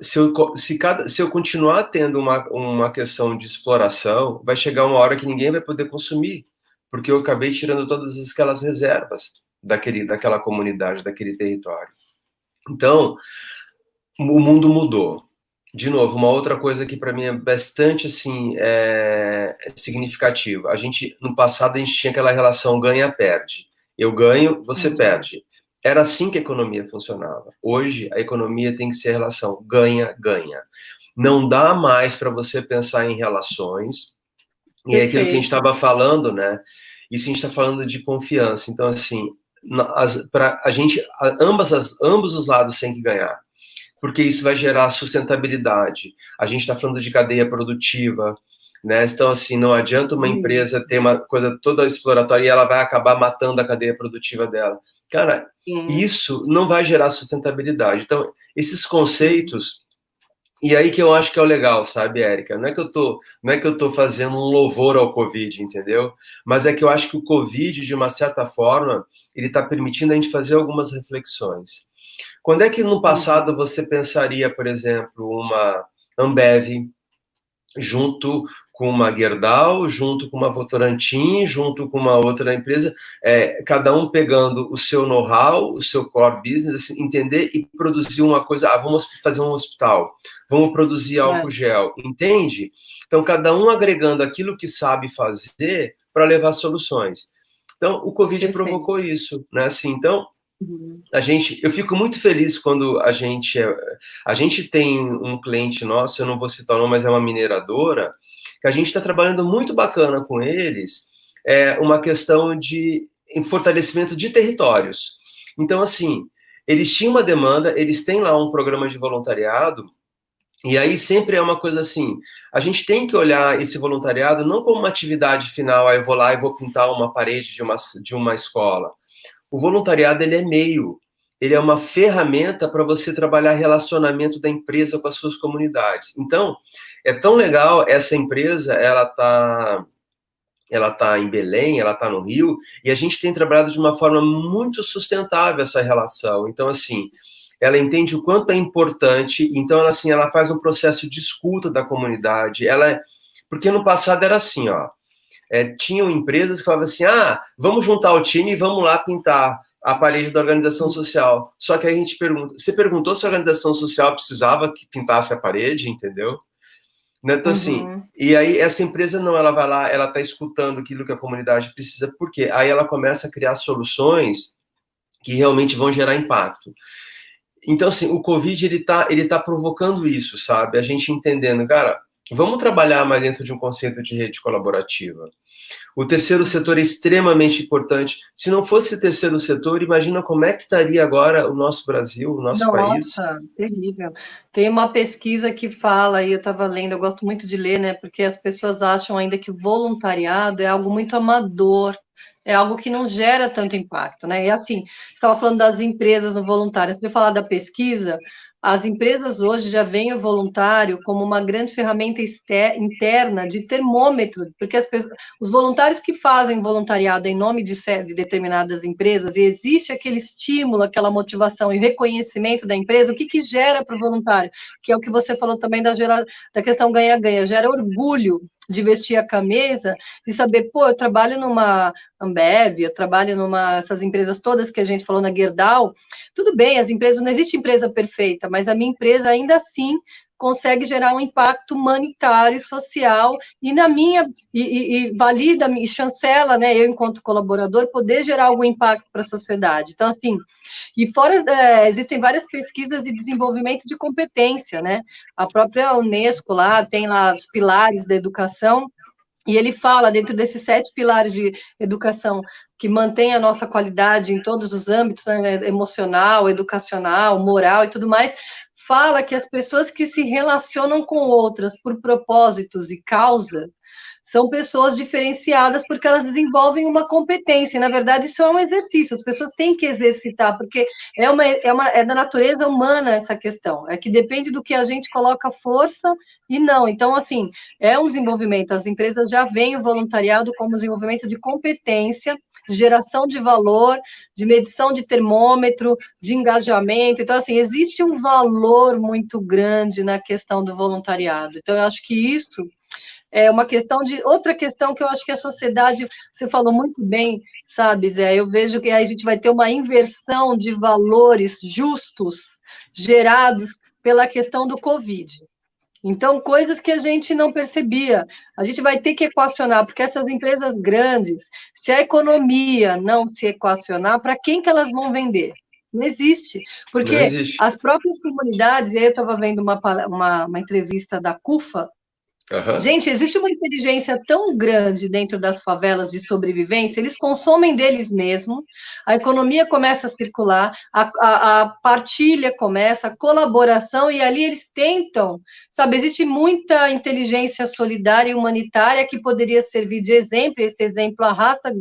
se eu continuar tendo uma questão de exploração, vai chegar uma hora que ninguém vai poder consumir, porque eu acabei tirando todas aquelas reservas daquela comunidade, daquele território. Então, o mundo mudou. De novo, uma outra coisa que para mim é bastante assim, significativa. No passado, a gente tinha aquela relação ganha-perde. Eu ganho, você perde. Era assim que a economia funcionava. Hoje, a economia tem que ser a relação ganha-ganha. Não dá mais para você pensar em relações. E é aquilo que a gente estava falando, né? Isso a gente está falando de confiança. Então, assim, para a gente, ambos os lados têm que ganhar. Porque isso vai gerar sustentabilidade. A gente está falando de cadeia produtiva, né? Então, assim, não adianta uma empresa ter uma coisa toda exploratória e ela vai acabar matando a cadeia produtiva dela. Cara, isso não vai gerar sustentabilidade. Então, esses conceitos, e aí que eu acho que é o legal, sabe, Érica? Não é que eu tô fazendo um louvor ao Covid, entendeu? Mas é que eu acho que o Covid, de uma certa forma, ele está permitindo a gente fazer algumas reflexões. Quando é que no passado você pensaria, por exemplo, uma Ambev junto com uma Gerdau, junto com uma Votorantim, junto com uma outra empresa, cada um pegando o seu know-how, o seu core business, assim, entender e produzir uma coisa, vamos fazer um hospital, vamos produzir álcool gel, entende? Então, cada um agregando aquilo que sabe fazer para levar soluções. Então, o Covid provocou isso, né? Assim, então, eu fico muito feliz quando a gente tem um cliente nosso, eu não vou citar o nome, mas é uma mineradora, que a gente está trabalhando muito bacana com eles, uma questão de fortalecimento de territórios. Então, assim, eles tinham uma demanda, eles têm lá um programa de voluntariado, e aí sempre é uma coisa assim, a gente tem que olhar esse voluntariado não como uma atividade final, eu vou lá e vou pintar uma parede de uma escola. O voluntariado, ele é meio, ele é uma ferramenta para você trabalhar relacionamento da empresa com as suas comunidades. Então, é tão legal, essa empresa, ela tá em Belém, ela está no Rio, e a gente tem trabalhado de uma forma muito sustentável essa relação. Então, assim, ela entende o quanto é importante, então, ela faz um processo de escuta da comunidade, porque no passado era assim, ó, tinham empresas que falavam assim, vamos juntar o time e vamos lá pintar a parede da organização social. Só que aí a gente pergunta, você perguntou se a organização social precisava que pintasse a parede, entendeu? Então, assim, e aí essa empresa não, ela vai lá, ela está escutando aquilo que a comunidade precisa, por quê? Aí ela começa a criar soluções que realmente vão gerar impacto. Então, assim, o Covid, ele tá provocando isso, sabe? A gente entendendo, cara, vamos trabalhar mais dentro de um conceito de rede colaborativa. O terceiro setor é extremamente importante. Se não fosse o terceiro setor, imagina como é que estaria agora o nosso Brasil, o nosso país. Nossa, terrível. Tem uma pesquisa que fala, e eu estava lendo, eu gosto muito de ler, né? Porque as pessoas acham ainda que o voluntariado é algo muito amador, é algo que não gera tanto impacto, né? E assim, você estava falando das empresas no voluntário, se eu falar da pesquisa, as empresas hoje já veem o voluntário como uma grande ferramenta interna de termômetro, porque os voluntários que fazem voluntariado em nome de determinadas empresas, e existe aquele estímulo, aquela motivação e reconhecimento da empresa, o que gera para o voluntário? Que é o que você falou também da questão ganha-ganha, gera orgulho de vestir a camisa, de saber, eu trabalho numa Ambev, eu trabalho essas empresas todas que a gente falou na Gerdau, tudo bem, as empresas, não existe empresa perfeita, mas a minha empresa ainda assim consegue gerar um impacto humanitário, social, e valida, e chancela, né, eu enquanto colaborador, poder gerar algum impacto para a sociedade. Então, assim, e fora, existem várias pesquisas de desenvolvimento de competência, né, a própria Unesco lá, tem lá os pilares da educação, e ele fala, dentro desses 7 pilares de educação, que mantém a nossa qualidade em todos os âmbitos, né, emocional, educacional, moral e tudo mais, fala que as pessoas que se relacionam com outras por propósitos e causa são pessoas diferenciadas porque elas desenvolvem uma competência. Na verdade, isso é um exercício, as pessoas têm que exercitar, porque é da natureza humana essa questão, é que depende do que a gente coloca força e não. Então, assim, é um desenvolvimento, as empresas já veem o voluntariado como desenvolvimento de competência, de geração de valor, de medição de termômetro, de engajamento. Então, assim, existe um valor muito grande na questão do voluntariado. Então, eu acho que isso é uma questão outra questão que eu acho que a sociedade, você falou muito bem, sabe, Zé, eu vejo que aí a gente vai ter uma inversão de valores justos gerados pela questão do Covid. Então, coisas que a gente não percebia, a gente vai ter que equacionar, porque essas empresas grandes, se a economia não se equacionar, para quem que elas vão vender? Não existe, porque Não existe. as próprias comunidades, e aí eu estava vendo uma entrevista da CUFA. Gente, existe uma inteligência tão grande dentro das favelas de sobrevivência, eles consomem deles mesmos, a economia começa a circular, a partilha começa, a colaboração, e ali eles tentam, sabe, existe muita inteligência solidária e humanitária que poderia servir de exemplo, e esse exemplo arrasta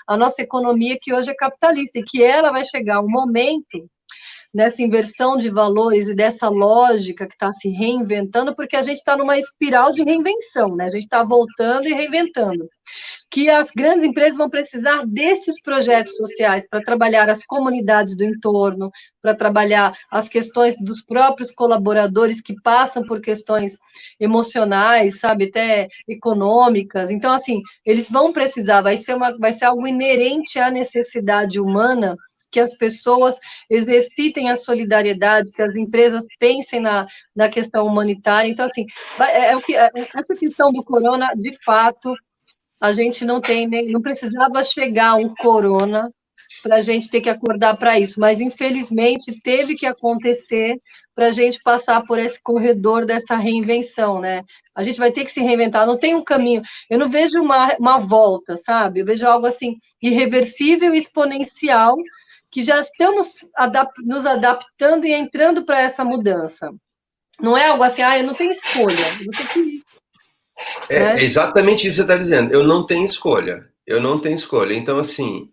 a nossa economia que hoje é capitalista, e que ela vai chegar um momento nessa inversão de valores e dessa lógica que está se reinventando, porque a gente está numa espiral de reinvenção, né? A gente está voltando e reinventando. Que as grandes empresas vão precisar desses projetos sociais para trabalhar as comunidades do entorno, para trabalhar as questões dos próprios colaboradores que passam por questões emocionais, sabe, até econômicas. Então, assim, eles vão precisar, vai ser algo inerente à necessidade humana que as pessoas exercitem a solidariedade, que as empresas pensem na questão humanitária. Então, assim, essa questão do corona, de fato, a gente não precisava chegar um corona para a gente ter que acordar para isso, mas infelizmente teve que acontecer para a gente passar por esse corredor dessa reinvenção, né? A gente vai ter que se reinventar, não tem um caminho. Eu não vejo uma volta, sabe? Eu vejo algo assim irreversível e exponencial, que já estamos nos adaptando e entrando para essa mudança. Não é algo assim, eu não tenho escolha, eu vou ter que ir. É exatamente isso que você está dizendo. Eu não tenho escolha. Eu não tenho escolha. Então, assim,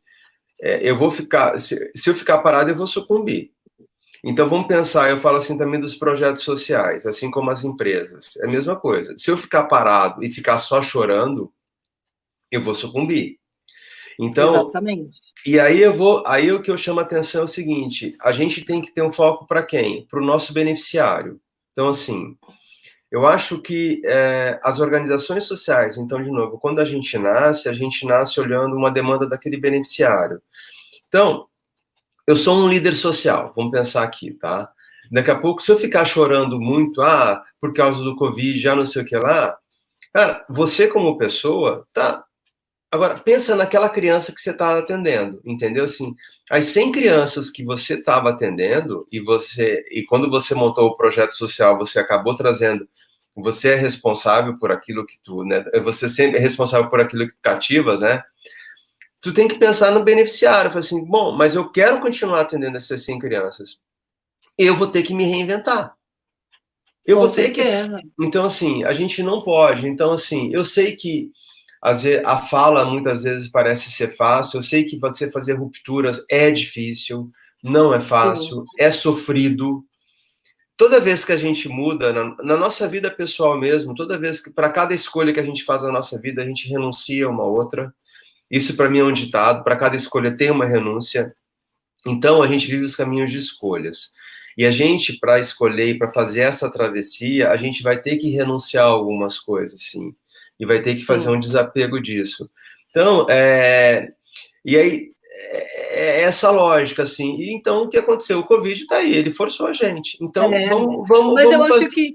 eu vou ficar. Se eu ficar parado, eu vou sucumbir. Então, vamos pensar. Eu falo assim também dos projetos sociais, assim como as empresas. É a mesma coisa. Se eu ficar parado e ficar só chorando, eu vou sucumbir. Então, exatamente. E aí aí o que eu chamo a atenção é o seguinte: a gente tem que ter um foco para quem? Para o nosso beneficiário. Então, assim, eu acho que as organizações sociais, então, de novo, quando a gente nasce olhando uma demanda daquele beneficiário. Então, eu sou um líder social, vamos pensar aqui, tá? Daqui a pouco, se eu ficar chorando muito, por causa do Covid, já não sei o que lá, cara, você como pessoa, tá. Agora, pensa naquela criança que você está atendendo, entendeu? Assim, as 100 crianças que você estava atendendo e quando você montou o projeto social, você acabou trazendo, você é responsável por aquilo que tu, né? Você sempre é responsável por aquilo que tu cativas, né? Tu tem que pensar no beneficiário, fala assim, bom, mas eu quero continuar atendendo essas 100 crianças. Eu vou ter que me reinventar. Eu Com vou ter que. certeza. Então, assim, a gente não pode. Então, assim, eu sei que às vezes, a fala muitas vezes parece ser fácil. Eu sei que você fazer rupturas é difícil, não é fácil, é sofrido. Toda vez que a gente muda, na nossa vida pessoal mesmo, toda vez que, para cada escolha que a gente faz na nossa vida, a gente renuncia a uma outra. Isso para mim é um ditado: para cada escolha tem uma renúncia. Então a gente vive os caminhos de escolhas. E a gente, para escolher e para fazer essa travessia, a gente vai ter que renunciar a algumas coisas, sim. E vai ter que fazer um desapego disso. Então, e aí, essa lógica, assim. E então, o que aconteceu? O Covid está aí, ele forçou a gente. Então, Mas eu vamos acho fazer, que,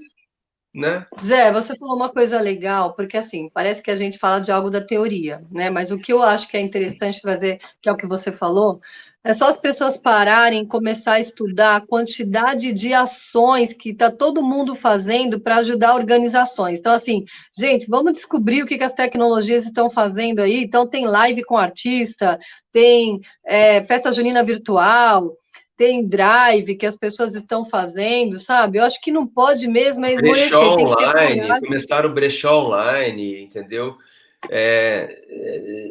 né? Zé, você falou uma coisa legal, porque assim, parece que a gente fala de algo da teoria, né? Mas o que eu acho que é interessante trazer, que é o que você falou, é só as pessoas pararem, começar a estudar a quantidade de ações que está todo mundo fazendo para ajudar organizações. Então, assim, gente, vamos descobrir o que as tecnologias estão fazendo aí. Então, tem live com artista, tem festa junina virtual, tem drive que as pessoas estão fazendo, sabe? Eu acho que não pode mesmo esmorecer, Brechó tem que ter online, coragem. começaram o brechó online, entendeu?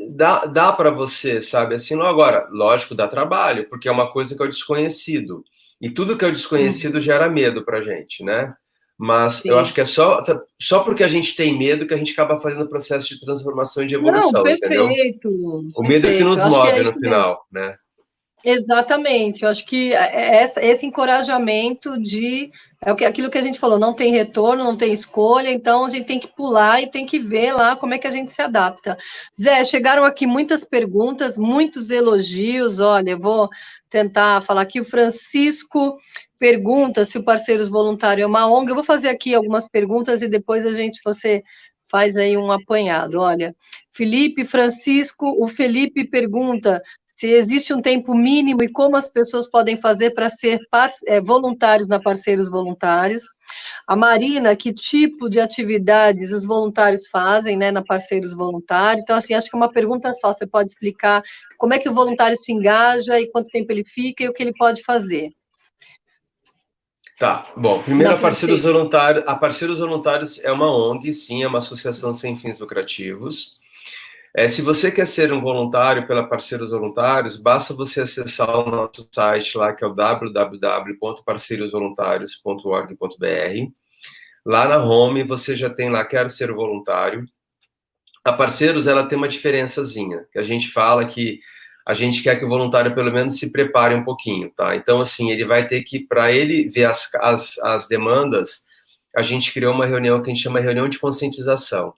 Dá para você, sabe? Assim, não agora, lógico, dá trabalho, porque é uma coisa que é o desconhecido. E tudo que é o desconhecido gera medo pra gente, né? Mas eu acho Sim. que é só porque a gente tem medo que a gente acaba fazendo o processo de transformação e de Não, evolução, entendeu? perfeito, O medo é que perfeito. nos Eu acho que move é no isso mesmo. final, né? Exatamente, eu acho que esse encorajamento aquilo que a gente falou, não tem retorno, não tem escolha, então a gente tem que pular e tem que ver lá como é que a gente se adapta. Zé, chegaram aqui muitas perguntas, muitos elogios, olha, eu vou tentar falar aqui, o Francisco pergunta se o Parceiros Voluntário é uma ONG, eu vou fazer aqui algumas perguntas e depois você faz aí um apanhado, olha. O Felipe pergunta se existe um tempo mínimo e como as pessoas podem fazer para ser voluntários na Parceiros Voluntários. A Marina, que tipo de atividades os voluntários fazem, né, na Parceiros Voluntários? Então, assim, acho que é uma pergunta só, você pode explicar como é que o voluntário se engaja e quanto tempo ele fica e o que ele pode fazer. Tá, bom, primeiro a Parceiros Voluntários é uma ONG, sim, é uma associação sem fins lucrativos. Se você quer ser um voluntário pela Parceiros Voluntários, basta você acessar o nosso site lá, que é o www.parceirosvoluntários.org.br. Lá na home, você já tem lá, quero ser voluntário. A Parceiros, ela tem uma diferençazinha, que a gente fala que a gente quer que o voluntário, pelo menos, se prepare um pouquinho, tá? Então, assim, ele vai ter que, para ele ver as demandas, a gente criou uma reunião que a gente chama reunião de conscientização,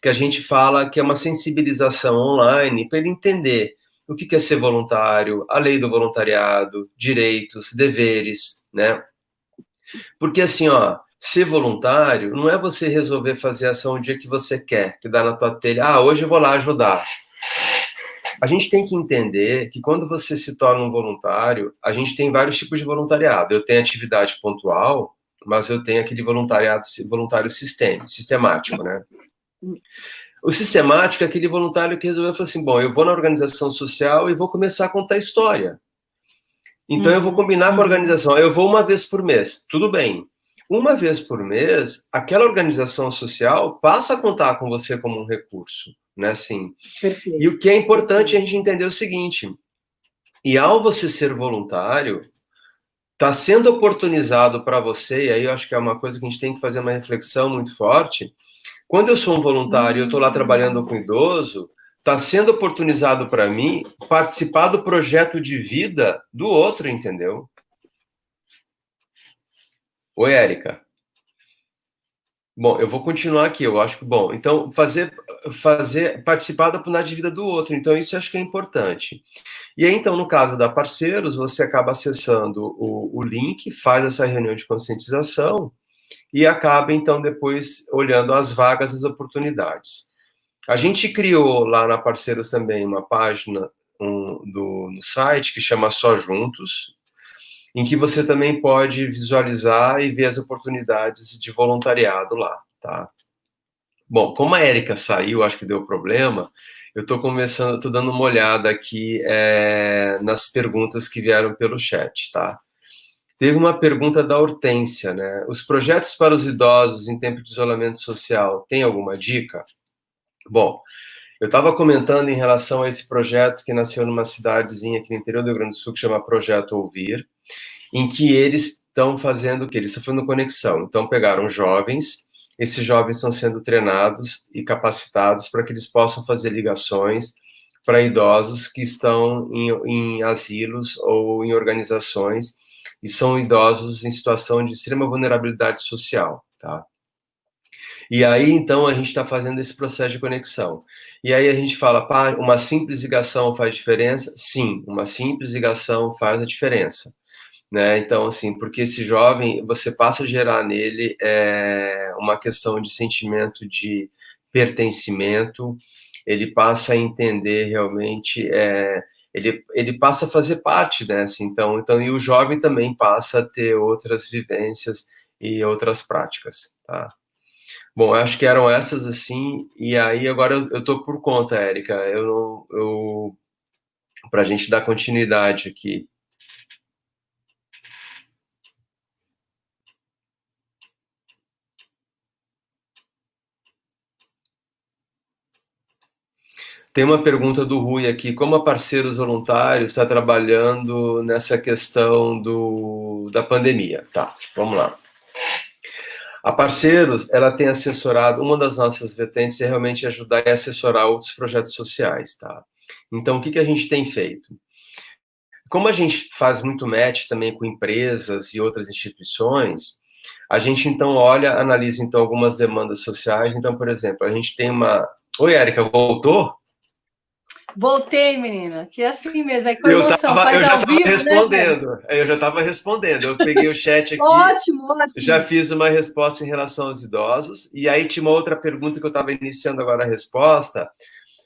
que a gente fala que é uma sensibilização online para ele entender o que é ser voluntário, a lei do voluntariado, direitos, deveres, né? Porque, assim, ó, ser voluntário não é você resolver fazer ação o dia que você quer, que dá na tua telha, hoje eu vou lá ajudar. A gente tem que entender que quando você se torna um voluntário, a gente tem vários tipos de voluntariado. Eu tenho atividade pontual, mas eu tenho aquele voluntário sistemático, né? O sistemático é aquele voluntário que resolveu falar assim, bom, eu vou na organização social e vou começar a contar história. Então eu vou combinar com a organização, eu vou uma vez por mês, tudo bem. Uma vez por mês, aquela organização social passa a contar com você como um recurso, né? Assim. E o que é importante a gente entender o seguinte, e ao você ser voluntário, está sendo oportunizado para você, e aí eu acho que é uma coisa que a gente tem que fazer uma reflexão muito forte, quando eu sou um voluntário e eu estou lá trabalhando com idoso, está sendo oportunizado para mim participar do projeto de vida do outro, entendeu? Oi, Érica. Bom, eu vou continuar aqui, eu acho que, bom, então, participar da de vida do outro, então isso eu acho que é importante. E aí, então, no caso da Parceiros, você acaba acessando o link, faz essa reunião de conscientização e acaba, então, depois olhando as vagas, as oportunidades. A gente criou lá na Parceiros também uma página no site que chama Só Juntos, em que você também pode visualizar e ver as oportunidades de voluntariado lá, tá? Bom, como a Érica saiu, acho que deu problema, eu estou dando uma olhada aqui nas perguntas que vieram pelo chat, tá? Teve uma pergunta da Hortência, né? Os projetos para os idosos em tempo de isolamento social, tem alguma dica? Bom, eu estava comentando em relação a esse projeto que nasceu numa cidadezinha aqui no interior do Rio Grande do Sul, que chama Projeto Ouvir, em que eles estão fazendo o quê? Eles estão fazendo conexão. Então, pegaram jovens, esses jovens estão sendo treinados e capacitados para que eles possam fazer ligações para idosos que estão em asilos ou em organizações e são idosos em situação de extrema vulnerabilidade social, tá? E aí, então, a gente está fazendo esse processo de conexão. E aí a gente fala, pá, uma simples ligação faz diferença? Sim, uma simples ligação faz a diferença. Né? Então, assim, porque esse jovem, você passa a gerar nele uma questão de sentimento de pertencimento, ele passa a entender realmente, ele passa a fazer parte, né? Assim, então, e o jovem também passa a ter outras vivências e outras práticas, tá? Bom, acho que eram essas, assim, e aí agora eu tô por conta, Érica, para a gente dar continuidade aqui. Tem uma pergunta do Rui aqui, como a Parceiros Voluntários está trabalhando nessa questão da pandemia? Tá, vamos lá. A Parceiros, ela tem assessorado, uma das nossas vertentes é realmente ajudar e assessorar outros projetos sociais, tá? Então, o que a gente tem feito? Como a gente faz muito match também com empresas e outras instituições, a gente, então, analisa, então, algumas demandas sociais. Então, por exemplo, a gente tem uma... Oi, Érica, voltou? Voltei, menina, que é assim mesmo, é com emoção, faz ao vivo, respondendo, né? Eu já estava respondendo, eu peguei o chat aqui, ótimo. Já fiz uma resposta em relação aos idosos, e aí tinha uma outra pergunta que eu estava iniciando agora a resposta,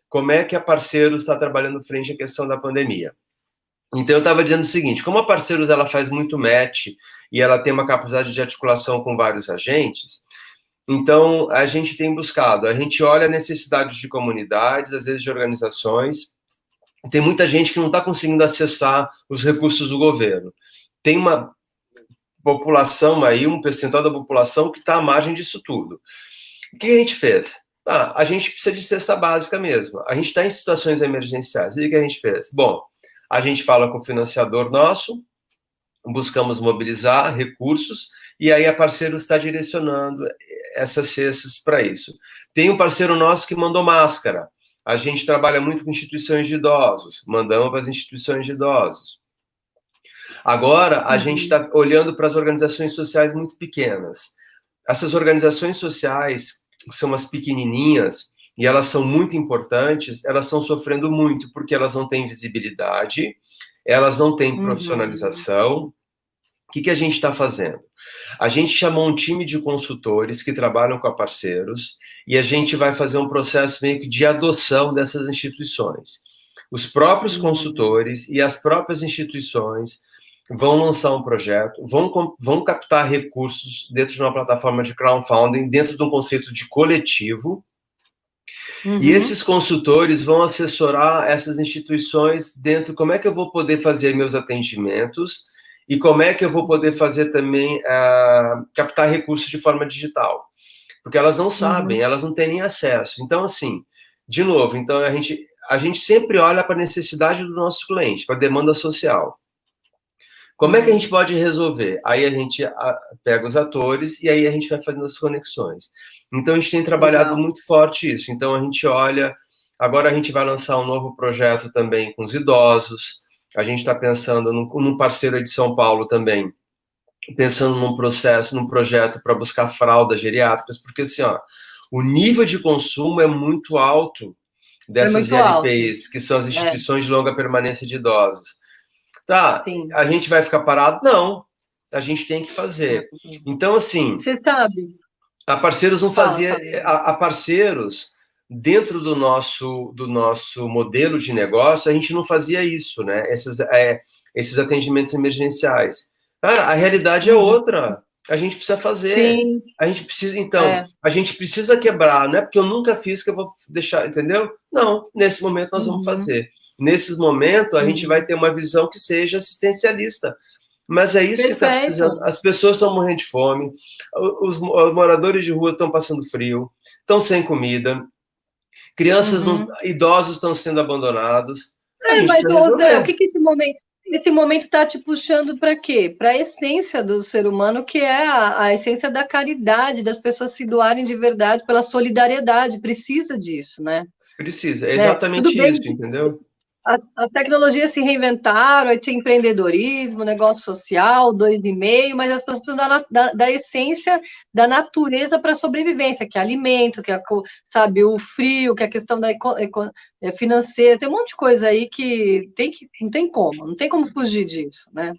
como é que a Parceiros está trabalhando frente à questão da pandemia? Então eu estava dizendo o seguinte, como a Parceiros ela faz muito match, e ela tem uma capacidade de articulação com vários agentes, então, a gente tem buscado, a gente olha necessidades de comunidades, às vezes de organizações, tem muita gente que não está conseguindo acessar os recursos do governo. Tem uma população aí, um percentual da população que está à margem disso tudo. O que a gente fez? A gente precisa de cesta básica mesmo. A gente está em situações emergenciais. E o que a gente fez? Bom, a gente fala com o financiador nosso, buscamos mobilizar recursos, e aí a parceiro está direcionando essas cestas para isso. Tem um parceiro nosso que mandou máscara. A gente trabalha muito com instituições de idosos, mandamos para as instituições de idosos. Agora, a gente está olhando para as organizações sociais muito pequenas. Essas organizações sociais, que são as pequenininhas, e elas são muito importantes, elas estão sofrendo muito, porque elas não têm visibilidade, elas não têm profissionalização. O que a gente está fazendo? A gente chamou um time de consultores que trabalham com parceiros e a gente vai fazer um processo meio que de adoção dessas instituições. Os próprios consultores e as próprias instituições vão lançar um projeto, vão captar recursos dentro de uma plataforma de crowdfunding, dentro de um conceito de coletivo, e esses consultores vão assessorar essas instituições dentro, como é que eu vou poder fazer meus atendimentos e como é que eu vou poder fazer também, captar recursos de forma digital. Porque elas não sabem, elas não têm nem acesso. Então, assim, de novo, então a gente sempre olha para a necessidade do nosso cliente, para a demanda social. Como é que a gente pode resolver? Aí a gente pega os atores e aí a gente vai fazendo as conexões. Então, a gente tem trabalhado muito forte isso. Então, a gente olha... Agora a gente vai lançar um novo projeto também com os idosos. A gente está pensando num parceiro aí de São Paulo também, pensando num projeto para buscar fraldas geriátricas, porque assim, o nível de consumo é muito alto dessas ILPs, que são as instituições de longa permanência de idosos. Tá, sim. A gente vai ficar parado? Não, a gente tem que fazer. Então, assim... Você sabe... A Parceiros não fazia... A Parceiros, dentro do nosso modelo de negócio, a gente não fazia isso, né? Esses atendimentos emergenciais. Cara, a realidade é outra. A gente precisa fazer. Sim. A gente precisa, então, a gente precisa quebrar. Não é porque eu nunca fiz que eu vou deixar, entendeu? Não, nesse momento nós vamos fazer. Nesses momentos, a gente vai ter uma visão que seja assistencialista. Mas é isso que está precisando. As pessoas estão morrendo de fome, os moradores de rua estão passando frio, estão sem comida, crianças, idosos estão sendo abandonados. Mas, Zé, o que esse momento está te puxando para quê? Para a essência do ser humano, que é a essência da caridade, das pessoas se doarem de verdade pela solidariedade. Precisa disso, né? Precisa, é exatamente isso, entendeu? As tecnologias se reinventaram, aí tinha empreendedorismo, negócio social, 2,5, mas as pessoas precisam da essência da natureza para a sobrevivência, que é alimento, que é, sabe, o frio, que é a questão da financeira, tem um monte de coisa aí que não tem como fugir disso, né?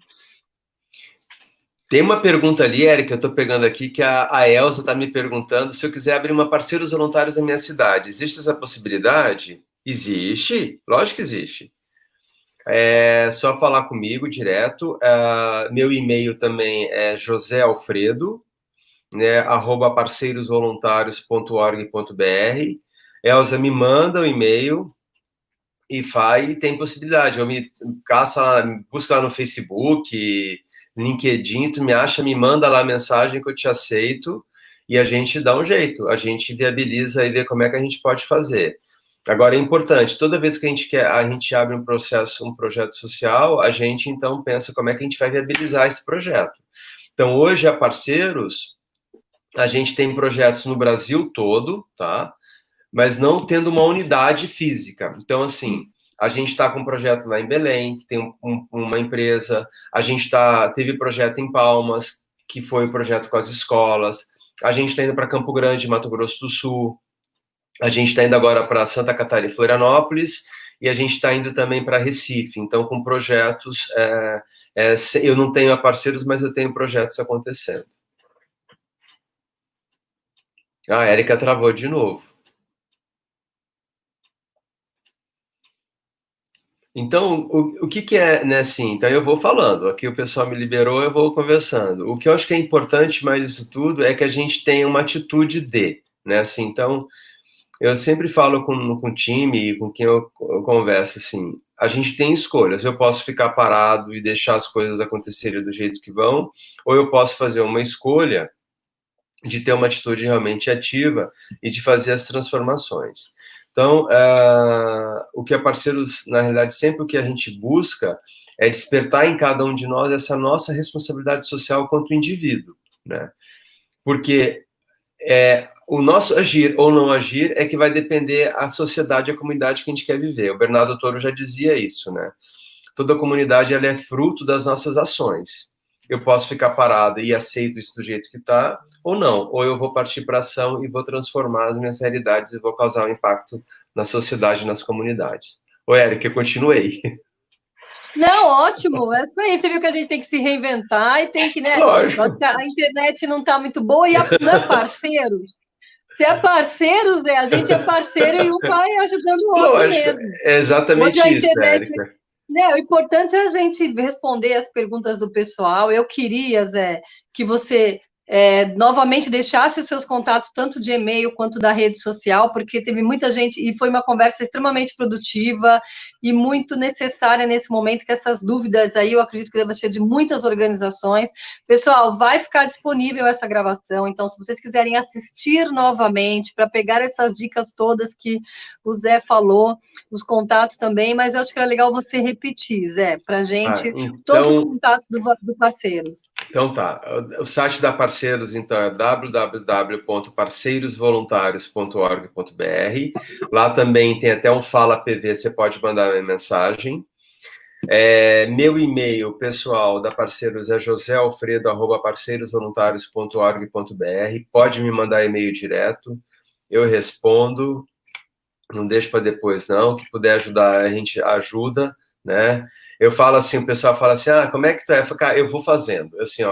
Tem uma pergunta ali, Érica, eu estou pegando aqui, que a Elza está me perguntando se eu quiser abrir uma parceiros voluntários na minha cidade. Existe essa possibilidade? Existe, lógico que existe. É só falar comigo direto. Meu e-mail também é joséalfredo, né, @parceirosvoluntarios.org.br. Elza, me manda o e-mail e tem possibilidade. Eu me busca lá no Facebook, LinkedIn, tu me acha, me manda lá a mensagem que eu te aceito e a gente dá um jeito, a gente viabiliza e vê como é que a gente pode fazer. Agora, é importante, toda vez que a gente abre um projeto social, a gente, então, pensa como é que a gente vai viabilizar esse projeto. Então, hoje, a Parceiros, a gente tem projetos no Brasil todo, tá? Mas não tendo uma unidade física. Então, assim, a gente está com um projeto lá em Belém, que tem uma empresa, a gente teve projeto em Palmas, que foi o projeto com as escolas, a gente está indo para Campo Grande, Mato Grosso do Sul, a gente está indo agora para Santa Catarina e Florianópolis, e a gente está indo também para Recife. Então, com projetos, eu não tenho parceiros, mas eu tenho projetos acontecendo. A Érica travou de novo. Então, o que é, né, assim, então eu vou falando, aqui o pessoal me liberou, eu vou conversando. O que eu acho que é importante mais disso tudo é que a gente tenha uma atitude né, assim, então, eu sempre falo com o time e com quem eu converso, assim, a gente tem escolhas, eu posso ficar parado e deixar as coisas acontecerem do jeito que vão, ou eu posso fazer uma escolha de ter uma atitude realmente ativa e de fazer as transformações. Então, o que a Parceiros, na realidade, sempre o que a gente busca é despertar em cada um de nós essa nossa responsabilidade social quanto indivíduo, né? Porque o nosso agir ou não agir é que vai depender a sociedade, a comunidade que a gente quer viver. O Bernardo Toro já dizia isso, né? Toda comunidade ela é fruto das nossas ações. Eu posso ficar parado e aceito isso do jeito que está, ou não. Ou eu vou partir para ação e vou transformar as minhas realidades e vou causar um impacto na sociedade e nas comunidades. Ô, Érica, eu continuei. Não, ótimo. É isso aí. Você viu que a gente tem que se reinventar e tem que, né? Lógico. A internet não está muito boa e não é parceiro. Se é parceiro, Zé, a gente é parceiro e um vai ajudando o outro Lógico. mesmo. É exatamente Hoje a isso, internet, Érica. né, o importante é a gente responder as perguntas do pessoal. Eu queria, Zé, que você novamente deixasse os seus contatos, tanto de e-mail quanto da rede social, porque teve muita gente, e foi uma conversa extremamente produtiva e muito necessária nesse momento, que essas dúvidas aí, eu acredito que deve ser de muitas organizações. Pessoal, vai ficar disponível essa gravação, então, se vocês quiserem assistir novamente, para pegar essas dicas todas que o Zé falou, os contatos também, mas eu acho que era legal você repetir, Zé, para a gente, todos os contatos do Parceiros. Então tá, o site da Parceiros, então, é www.parceirosvoluntarios.org.br. Lá também tem até um Fala PV, você pode mandar uma mensagem. Meu e-mail pessoal da Parceiros é josealfredo@parceirosvoluntarios.org.br. Pode me mandar e-mail direto, eu respondo, não deixo para depois não, que puder ajudar, a gente ajuda, né? Eu falo assim, o pessoal fala assim, como é que tu é? Eu falo, cara, eu vou fazendo, assim,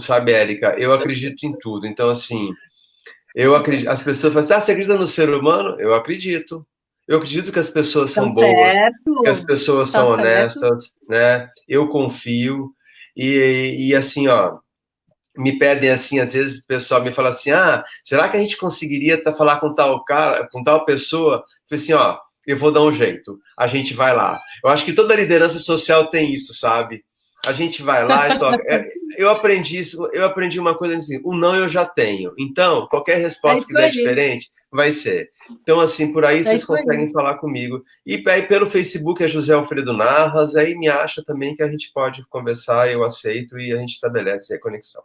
sabe, Érica, eu acredito em tudo, então, assim, eu acredito, as pessoas falam assim, você acredita no ser humano? Eu acredito que as pessoas são boas, que as pessoas são honestas, né? Eu confio, e assim, me pedem assim, às vezes o pessoal me fala assim, será que a gente conseguiria falar com tal cara, com tal pessoa? Eu falei assim, eu vou dar um jeito, a gente vai lá. Eu acho que toda liderança social tem isso, sabe? A gente vai lá e toca. Eu aprendi isso, eu aprendi uma coisa assim, o não eu já tenho. Então, qualquer resposta que der diferente, vai ser. Então, assim, por aí vocês conseguem falar comigo. E aí pelo Facebook é José Alfredo Narras, aí me acha também que a gente pode conversar, eu aceito e a gente estabelece a conexão.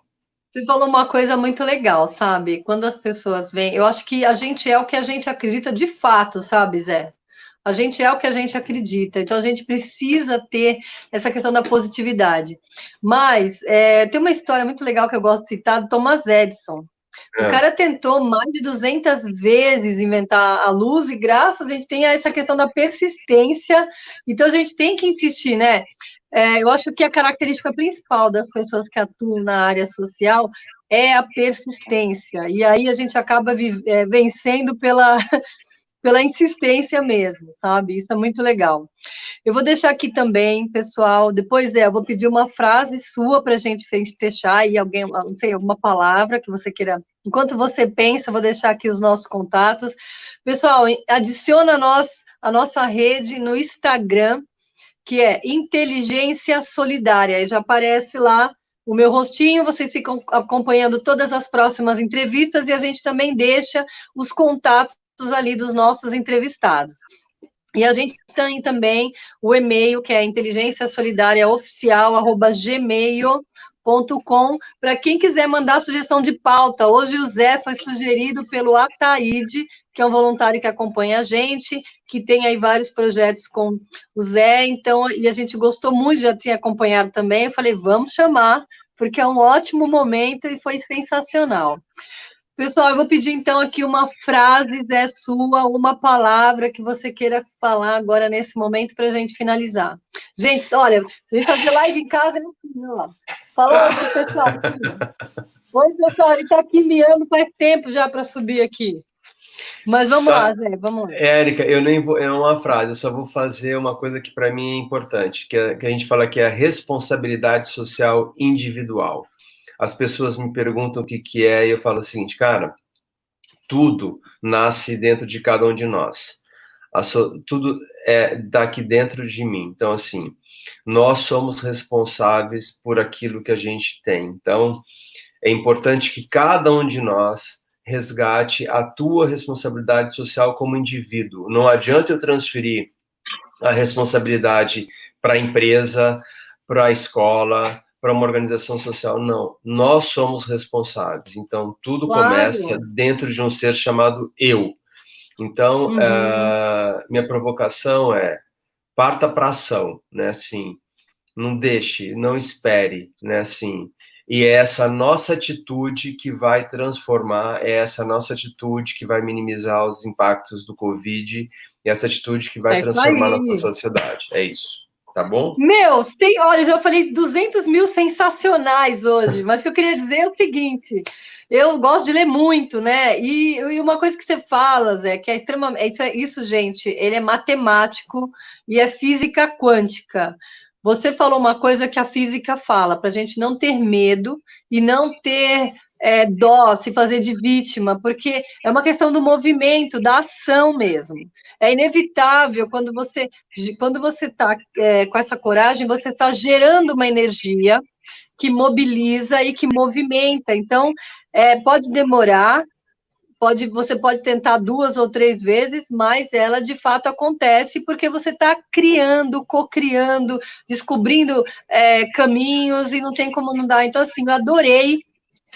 Você falou uma coisa muito legal, sabe? Quando as pessoas vêm, eu acho que a gente é o que a gente acredita de fato, sabe, Zé? A gente é o que a gente acredita, então a gente precisa ter essa questão da positividade. Mas tem uma história muito legal que eu gosto de citar, do Thomas Edison. O cara tentou mais de 200 vezes inventar a luz e graças a gente tem essa questão da persistência, então a gente tem que insistir, né? Eu acho que a característica principal das pessoas que atuam na área social é a persistência, e aí a gente acaba vencendo pela insistência mesmo, sabe? Isso é muito legal. Eu vou deixar aqui também, pessoal, depois eu vou pedir uma frase sua para a gente fechar, e alguém, não sei, alguma palavra que você queira. Enquanto você pensa, eu vou deixar aqui os nossos contatos. Pessoal, adiciona a nossa rede no Instagram, que é Inteligência Solidária. E já aparece lá o meu rostinho, vocês ficam acompanhando todas as próximas entrevistas e a gente também deixa os contatos ali dos nossos entrevistados. E a gente tem também o e-mail, que é inteligenciasolidaria.oficial@gmail.com, para quem quiser mandar sugestão de pauta. Hoje o Zé foi sugerido pelo Ataíde, que é um voluntário que acompanha a gente, que tem aí vários projetos com o Zé, então, e a gente gostou muito, já tinha acompanhado também, eu falei, vamos chamar, porque é um ótimo momento e foi sensacional. Pessoal, eu vou pedir então aqui uma frase sua, uma palavra que você queira falar agora nesse momento para a gente finalizar. Gente, olha, se a gente fazer live em casa, é assim, ó. Fala oi pro pessoal. Oi, pessoal, ele está aqui miando faz tempo já para subir aqui. Mas vamos lá, Zé, vamos lá. Érica, eu nem vou, é uma frase, eu só vou fazer uma coisa que para mim é importante, que a gente fala que é a responsabilidade social individual. As pessoas me perguntam o que é, e eu falo o seguinte, cara, tudo nasce dentro de cada um de nós. Tudo é daqui dentro de mim. Então, assim, nós somos responsáveis por aquilo que a gente tem. Então, é importante que cada um de nós resgate a tua responsabilidade social como indivíduo. Não adianta eu transferir a responsabilidade para a empresa, para a escola, para uma organização social, não. Nós somos responsáveis. Então, tudo começa dentro de um ser chamado eu. Então, minha provocação é: parta para ação, né? Assim, não deixe, não espere, né? Assim, e é essa nossa atitude que vai transformar, é essa nossa atitude que vai minimizar os impactos do Covid, e essa atitude que vai transformar a nossa sociedade. É isso, tá bom? Olha, eu já falei 200 mil sensacionais hoje, mas o que eu queria dizer é o seguinte: eu gosto de ler muito, né? E uma coisa que você fala, Zé, que é extremamente. Isso, gente, ele é matemático e é física quântica. Você falou uma coisa que a física fala, para a gente não ter medo e não ter dó, se fazer de vítima, porque é uma questão do movimento, da ação mesmo. É inevitável quando você está com essa coragem, você está gerando uma energia que mobiliza e que movimenta. Então, pode demorar, você pode tentar 2 ou 3 vezes, mas ela de fato acontece porque você está criando, co-criando, descobrindo caminhos e não tem como não dar. Então, assim, eu adorei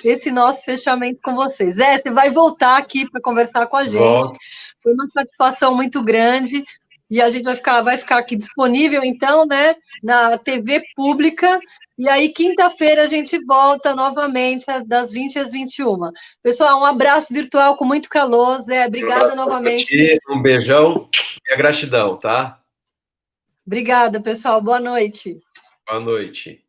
esse nosso fechamento com vocês. Você vai voltar aqui para conversar com a gente. Volto. Foi uma satisfação muito grande e a gente vai ficar aqui disponível, então, né, na TV pública. E aí, quinta-feira, a gente volta novamente das 20 às 21. Pessoal, um abraço virtual com muito calor, Zé. Obrigada novamente. Um beijão e a gratidão, tá? Obrigada, pessoal. Boa noite. Boa noite.